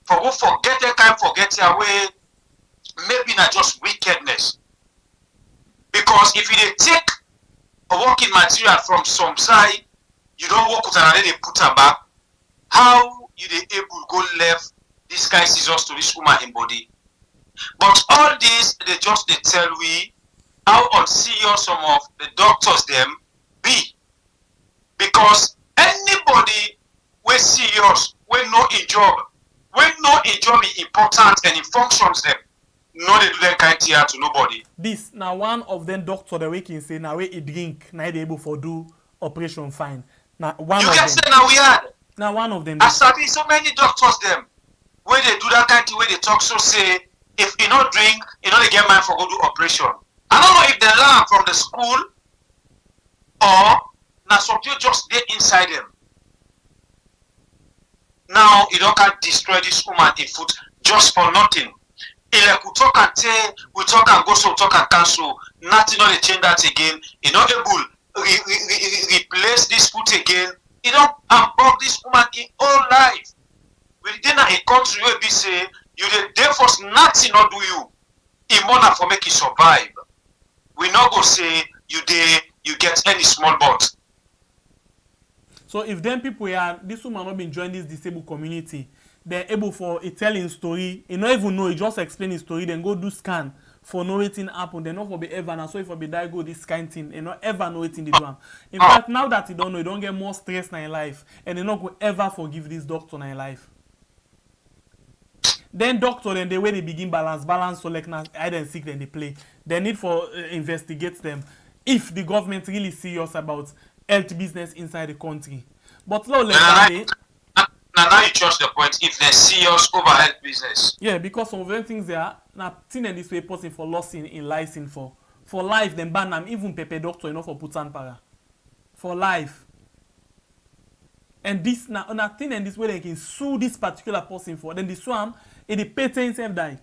For go forget that kind, forget your way. Maybe not just wickedness. Because if you take a working material from some side, you don't work with another, they put her back. How you they able go left this guy scissors to this woman in body? But all this they just they tell we how unserious some of the doctors them be. Because anybody we serious, we know a job is important and it functions them. No, they do that kind of tear to nobody. This now one of them doctor the way can say now we drink now they able for do operation fine. Now one you of can them. say now we had. Now one of them. I sabi so many doctors them where they do that kind of thing where they talk so say if you not drink, you know they get mind for go do operation. I don't know if they learn from the school or now something just get inside them. Now you don't can destroy this woman in foot just for nothing. Like we talk and say, we talk and go so talk and cancel. Nothing not change that again. You not able replace this foot again. He don't above this woman in all life. Within a country where we say you the day for nothing not do you. In order for make you survive. We not go say you get any small but. So if them people are, this woman not been join this disabled community, they're able for a telling story, you not even know, he just explain his story, then go do scan for no wetin happen, they not for be ever, and so if for be die go this kind thing, and not ever know wetin they do am. In fact, now that he don't know, he don't get more stress in life, and they not go ever forgive this doctor in life. Then doctor, then the way they begin balance, so like now hide and seek, then they play. They need for investigate them if the government really serious about health business inside the country. But now Now you trust the point if they serious over health business. Yeah, because some of them things they are now thing and this way person for loss in license for life, then ban them even Pepe doctor enough for putan para. For life. And this now thing and this way they can sue this particular person for, then the sue him, and the patent himself die.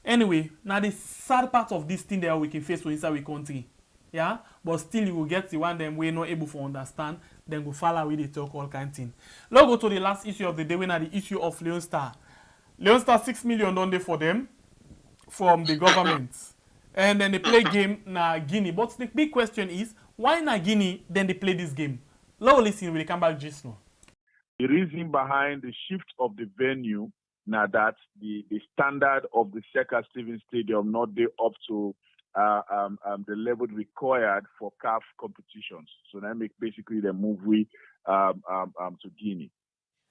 Anyway, now the sad part of this thing that we can face inside our country. Yeah, but still you will get the one them we not able to understand, then go follow with the talk all kind of thing. Let's go to the last issue of the day, when are the issue of Leone Stars. Leone Stars 6 million done there for them from the government. And then they play game na Guinea. But the big question is, why na Guinea then they play this game? Let's listen when they come back just now. The reason behind the shift of the venue now that the standard of the Sierra Leone Stadium not there up to the level required for CAF competitions. So that make basically the move to Guinea.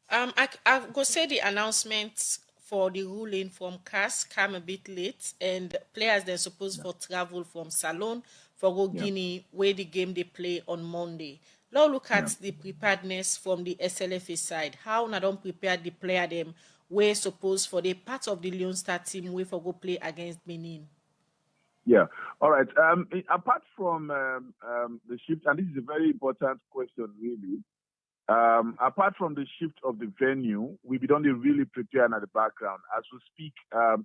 I go say the announcement for the ruling from CAS come a bit late, and players they're supposed for travel from Salone for go Guinea, where the game they play on Monday. Now look at the preparedness from the SLFA side. How not don't prepare the player them where supposed for the part of the Leone Stars team where for go play against Benin. Yeah. All right. Apart from the shift, and this is a very important question, really. Apart from the shift of the venue, we be done really prepare at the background. As we speak,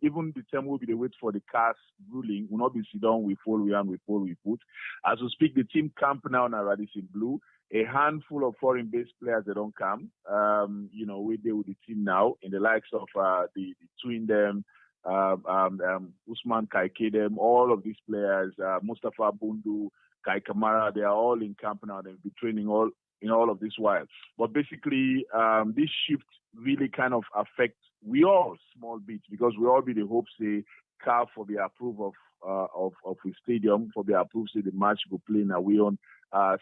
even the time will be the wait for the CAS ruling. Will not be sit down with full we and with full we put. As we speak, the team camp now in Radisson Blue. A handful of foreign-based players that don't come. We deal with the team now in the likes of the twin them. Usman Kaikedem, all of these players, Mustafa Bundu, Kai Kamara, they are all in camp now. They'll be training all of this while. But basically, this shift really kind of affects we all small bit because we all be the hope say CAF for the approval of the stadium, for the approval say the match will play now we on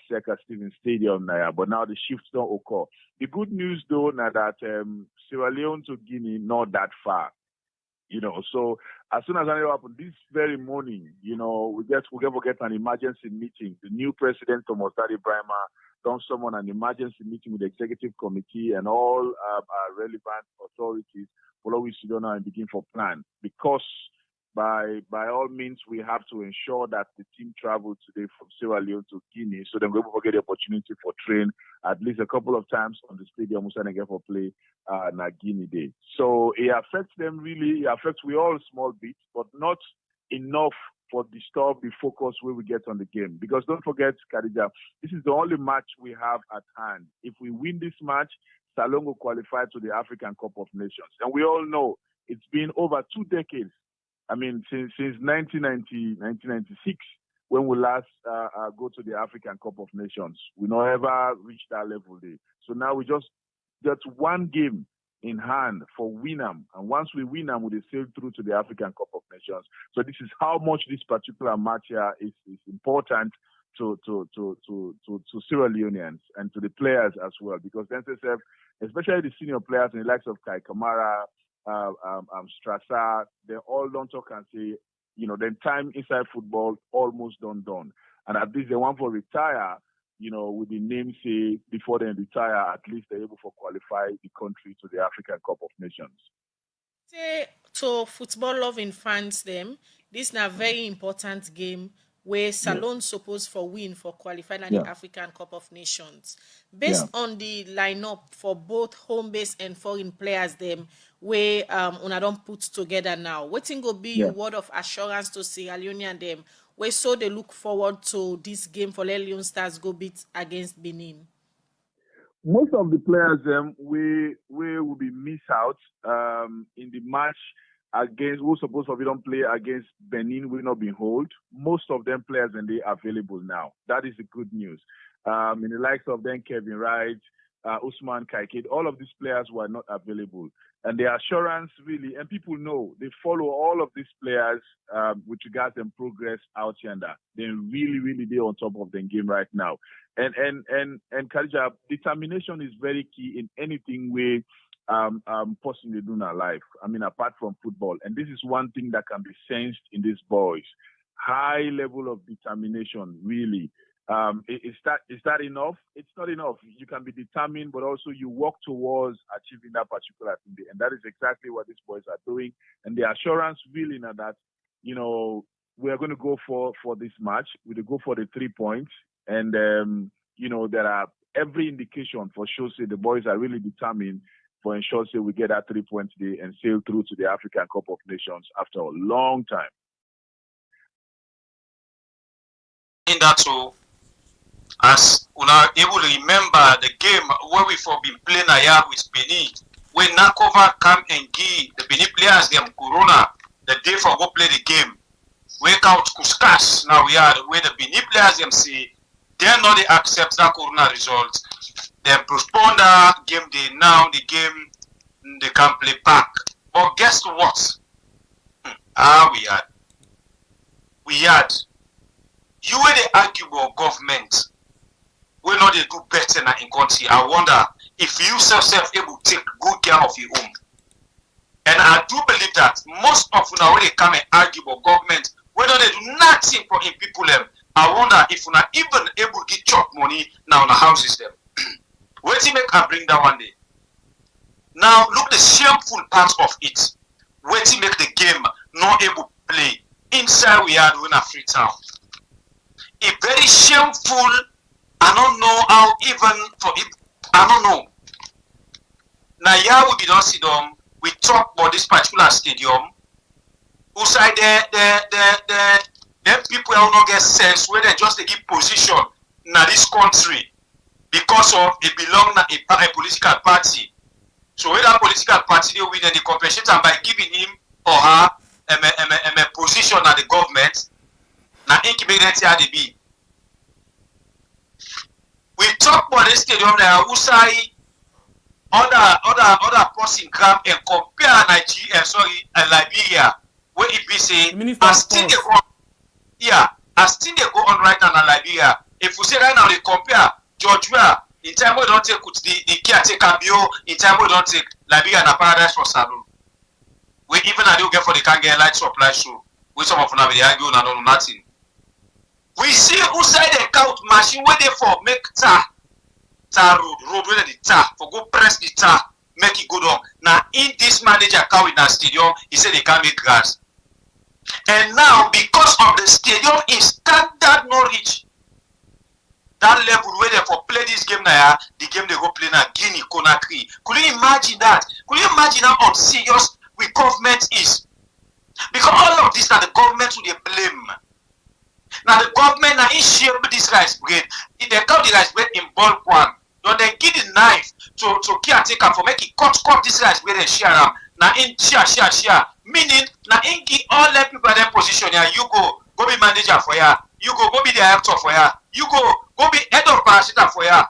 Sierra Leone Stadium now. But now the shifts don't occur. The good news though now that Sierra Leone to Guinea not that far. So as soon as I happen this very morning, we get an emergency meeting. The new president, Thomas Brahma, don't summon an emergency meeting with the executive committee and all relevant authorities follow we sit down and begin for plan. Because by all means we have to ensure that the team travel today from Sierra Leone to Guinea, so then we will get the opportunity for train at least a couple of times on the stadium Musa for play na Guinea Day. So it affects them really, it affects we all small bits, but not enough for disturb the focus where we get on the game. Because don't forget, Khadija, this is the only match we have at hand. If we win this match, Salone will qualify to the African Cup of Nations. And we all know it's been over 2 decades. I mean, since 1996, when we last go to the African Cup of Nations. We not ever reach that level there. So now we just got one game in hand for Winam, and once we win them, we sail through to the African Cup of Nations. So this is how much this particular match here is important to Sierra Leoneans and to the players as well, because then especially the senior players and the likes of Kai Kamara, Strasser, they all don't talk and say, their time inside football almost done. And at least they want to retire, with the name say before they retire, at least they're able to qualify the country to the African Cup of Nations. Say to football loving fans them, this is a very important game where Salone supposed for win for qualifying at the African Cup of Nations. Based on the lineup for both home base and foreign players them, where una don put together now. Wetin go be your Yeah. word of assurance to Sierra Leone and them, where so they look forward to this game for Leone Stars go beat against Benin? Most of the players we will be miss out in the match against who supposed to be don't play against Benin will not be hold. Most of them players and they are available now. That is the good news. In the likes of them Kevin Wright, Usman Kaikid, all of these players were not available. And the assurance really, and people know, they follow all of these players with regards to progress out yonder. They're really, they're on top of the game right now. And Khadija, determination is very key in anything we personally do in our life. I mean, apart from football. And this is one thing that can be sensed in these boys. High level of determination, really. Is that enough? It's not enough. You can be determined, but also you work towards achieving that particular thing. And that is exactly what these boys are doing. And the assurance really now that, we are going to go for this match. We'll go for the 3 points. And, there are every indication for sure say the boys are really determined for ensure say we get that 3 points today and sail through to the African Cup of Nations after a long time. In that too, as we are able to remember the game where we for been playing here with Benin, when Nakova come and give the Benin players them Corona the day for go play the game. Wake out Kuskas now we are where the Benin players them say they're not they accept that Corona result. They postpone that game day now the game they can play back. But guess what? We had. You when they argue about government, we know they do better than in country. I wonder if you self able to take good care of your own. And I do believe that most of you now when they come and argue about government, whether they do nothing for in people them, I wonder if you're not even able to get chop money now in the houses them. Wait till make I bring that one day. Now look the shameful part of it. Wait till make the game not able to play inside we are doing a free town. It's very shameful. I don't know how even for it. I don't know. Now here we don't sit down. We talk about this particular stadium. Outside them people who not get sense where they just they give position in this country because of it belong to a political party. So when that political party they win and they compensate them by giving him or her a position at the government. Now incubated here they be. We talk about this stadium now, Usai other person grab and compare Nigeria, Liberia, where it be say as still they go on right now in Liberia. If we say right now they compare Georgia in time we don't take the caretaker bill, in time we don't take Liberia and paradise for saloon. We even I do get for the can get light supply show. We some of them they argue and don't know nothing. We see outside the count machine where they for make tar road where the tar for go press the tar, make it go down. Now in this manager count in that stadium, he said they can't make grass. And now because of the stadium is standard no reach. That level where they for play this game now, the game they go play now Guinea, Conakry. Could you imagine that? Could you imagine how unserious we government is? Because all of this now the government will they blame. Now the government now in shape this rice bread. If they cut the rice bread in bulk one, then they give the knife to caretaker for make it cut this rice bread and share them. Now in share. Meaning now in give all the people in their position here. You go be manager for ya. You go be director for ya. You go be head of parasitic for ya.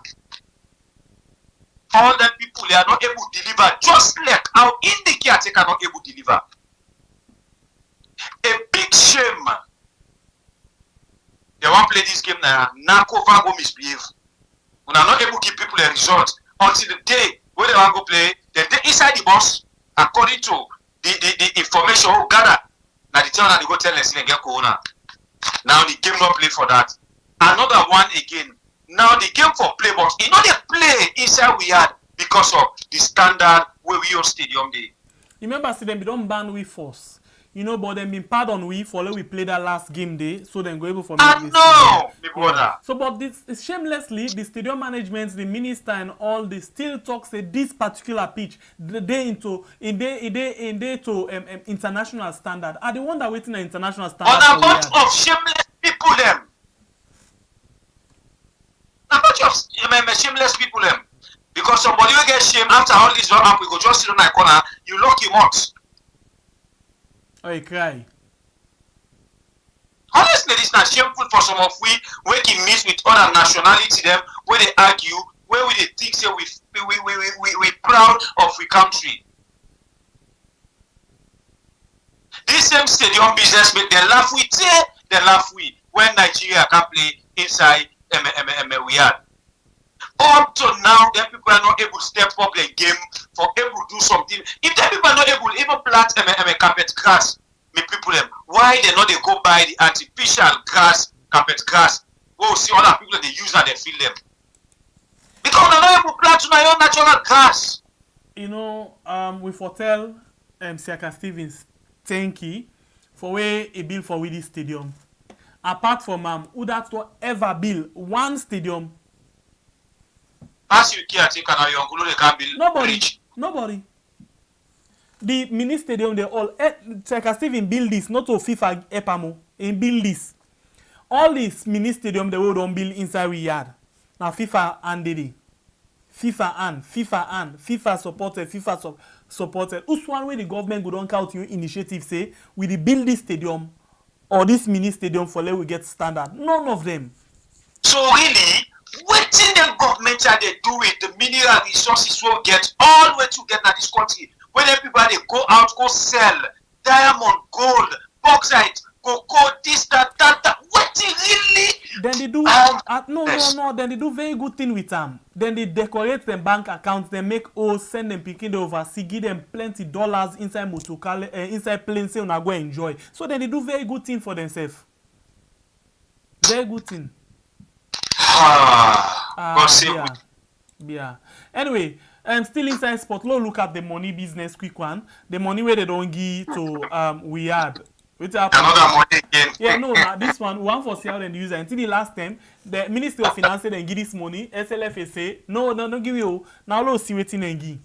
All the people they are not able to deliver, just like how in the caretaker not able to deliver. A big shame. They won't play this game now. Nakova go misbehave. We are not able to give people a result until the day where they want to go play. Then they inside the bus, according to the information we gather. Now the town they go tell us and get corona. Now the game not play for that. Another one again. Now the game for play box. You know they play inside we had because of the standard where we on stadium day. Remember, see them don't ban we force. You know, but then been pardon we for let we play that last game day, so then go able for I me. know, me brother. So, but this shamelessly, the stadium management, the minister, and all they still talk say this particular pitch, they to international standard. Are the one that waiting an international standard? On a bunch of shameless people, them. A bunch of shameless people, them. Because somebody will get shamed after all this don't happen, we go just sit on my corner, you lock him out. Oh, you cry. Honestly, it's not shameful for some of we can mix with other nationality them where they argue, where we they think say we proud of we country. This same stadium business make they laugh with they laugh with when Nigeria can play inside we had. Up to now, them people are not able to step up the game for able to do something. If them people are not able to even plant carpet grass, me people them, why they not they go buy the artificial grass, carpet grass? Go see other people they use and they feel them. Because they're not able to plant my own natural grass. You know, we foretell Sierra Stevens thank you for where a bill for this stadium. Apart from who that will ever build one stadium. As you care, take an iron, they can build. Nobody. The mini stadium, they all Sierra Steven build this, not to FIFA Epamo. In build this. All this mini stadium they will don't build inside we yard. Now FIFA and Didi. FIFA supported. Who's one way the government go don't count you initiative say we build this stadium or this mini stadium for let we get standard. None of them. So really, what in the government are they do with the mineral resources will get all the way to get in this country? When everybody go out, go sell diamond, gold, bauxite, cocoa, this, that. What really? Then they do no. Then they do very good thing with them. Then they decorate them bank accounts. They make send them picking the overseas, give them plenty dollars inside motokale, inside plane, say una go enjoy. So then they do very good thing for themselves. Very good thing. Yeah. Anyway, still inside sport. Look at the money business, quick one. The money where they don't give to we had. Another money again. Yeah, no, this one for Sierra Leone user. Until the last time, the Ministry of Finance said and give this money. SLFA say no, give you. Now let's see what and give.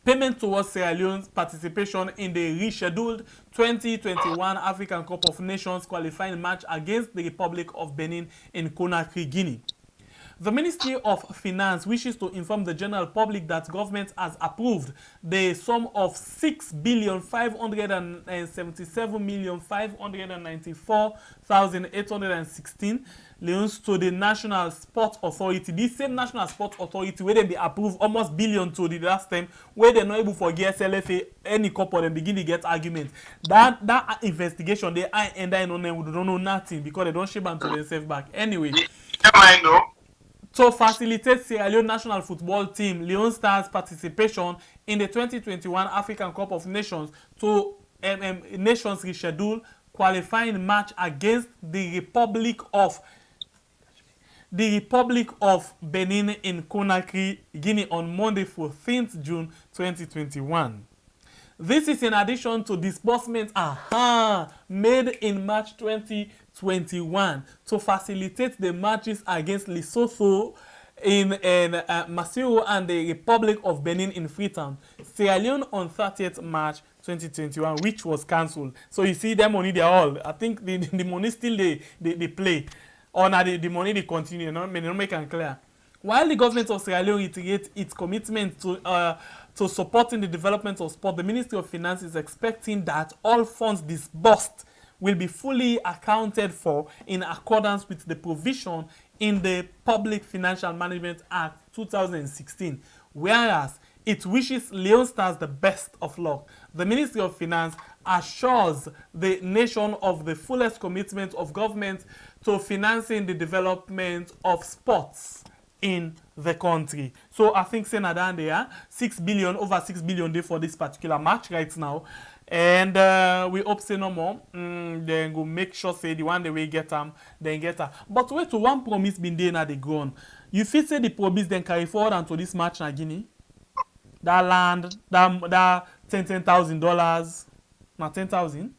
Payment towards Sierra Leone's participation in the rescheduled 2021 African Cup of Nations qualifying match against the Republic of Benin in Conakry, Guinea. The Ministry of Finance wishes to inform the general public that government has approved the sum of 6,577,594,816 loans to the National Sport Authority. This same National Sport Authority where they be approved almost billion to the last time where they're not able to get SLFA any couple and begin to get arguments. That investigation they end on them we don't know nothing because they don't shape to themselves back. Anyway. I know. To facilitate Sierra Leone national football team Leone Stars participation in the 2021 African Cup of Nations to Nations reschedule qualifying match against the Republic of Benin in Conakry, Guinea on Monday 14th June 2021. This is in addition to disbursements made in March 2021 to facilitate the matches against Lesotho in Masiro and the Republic of Benin in Freetown, Sierra Leone on 30th March 2021, which was cancelled. So you see, that money they all. I think the money still they play, or now the money they continue. No, may not make it clear. While the government of Sierra Leone reiterates its commitment to supporting the development of sport, the Ministry of Finance is expecting that all funds disbursed will be fully accounted for in accordance with the provision in the Public Financial Management Act 2016, whereas it wishes Leone Stars the best of luck. The Ministry of Finance assures the nation of the fullest commitment of government to financing the development of sports in the country. So I think Senadan there, 6 billion, over 6 billion there for this particular match right now. And we hope say no more. Then go make sure say the one they will get them, then get her. But wait to one promise been there now they gone. You feel say the promise then carry forward unto this match na Guinea? That land, that $10,000. Now 10,000.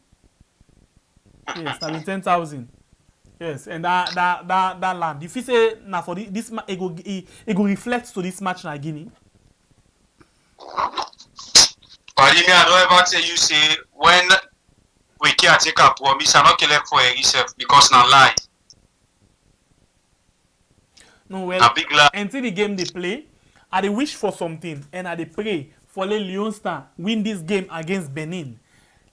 Yes, I mean 10,000. Yes, and that land. If you say now for this it go reflect to this match na Guinea. But me, I don't ever tell you say when we can't take a promise, I not collect for yourself because now lie. No, well, until the game they play, I dey wish for something and I dey pray for Leone Stars win this game against Benin.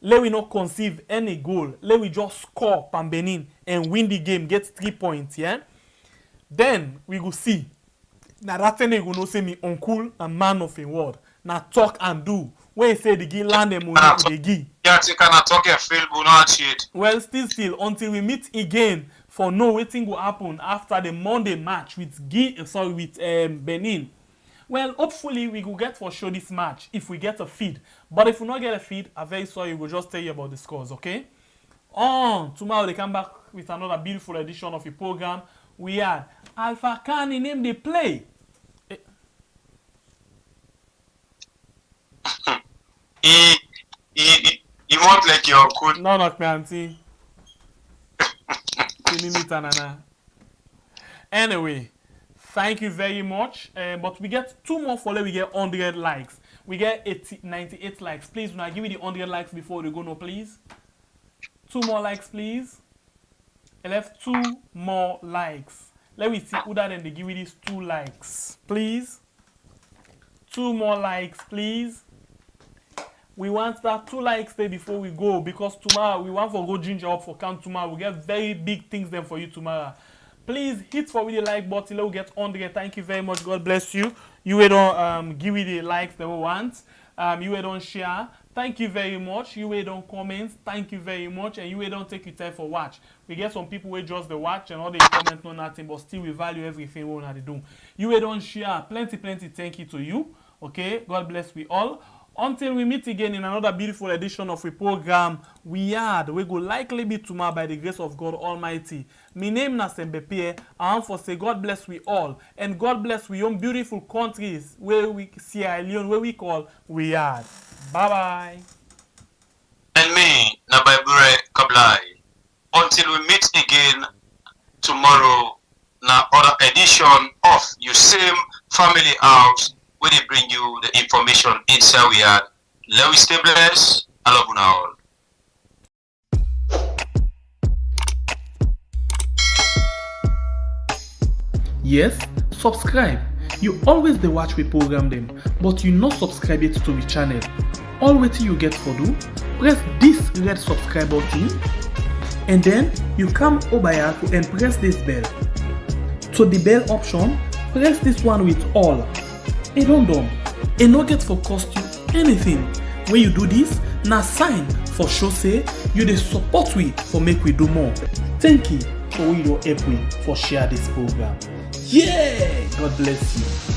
Let we not conceive any goal. Let we just score from Benin and win the game, get 3 points, yeah? Then we go see. Now that thing you go know say me uncle and man of a word. Now talk and do. When you say the gi land them money to the gi. Yeah, you cannot talk and fail, but not shit. Well, still until we meet again for know wetin go happen after the Monday match with Benin. Well, hopefully we will get for sure this match if we get a feed. But if we not get a feed, I'm very sorry, we'll just tell you about the scores, okay? Tomorrow they come back with another beautiful edition of the program. We had Alpha Kani name they play. He won't like your good. No, not me, auntie. Anyway. Thank you very much. But we get 2 more follow. We get 100 likes. We get 98 likes. Please, when I give you the 100 likes before we go, no, please. 2 more likes, please. I left 2 more likes. Let me see who that and they give you these 2 likes, please. 2 more likes, please. We want that 2 likes there before we go because tomorrow we want for go ginger up for count tomorrow. We get very big things then for you tomorrow. Please hit for the like button. Let we get on there. Thank you very much. God bless you. You will don't give me the likes that we want. You will don't share. Thank you very much. You will don't comment. Thank you very much. And you will don't take your time for watch. We get some people who just the watch and all they comment no nothing, but still we value everything we want to do. You will don't share. Plenty thank you to you. Okay. God bless we all. Until we meet again in another beautiful edition of a program, we go likely be tomorrow by the grace of God Almighty. My name is Sembepie. I want to say God bless we all. And God bless we own beautiful countries where we Sierra Leone, where we call we are. Bye-bye. And me, Nabaibure Kablai. Until we meet again tomorrow, na other edition of your same family house, where they bring you the information inside we are. Let we stay blessed. I love you all. Yes, subscribe. You always dey watch we program them, but you not subscribe yet to the channel. All wetin you get for do, press this red subscribe button, and then you come over here and press this bell. To the bell option, press this one with all. It don't done. It no get for cost you anything. When you do this, na sign for show say you dey support we for make we do more. Thank you for your help we for share this program. Yeah, God bless you.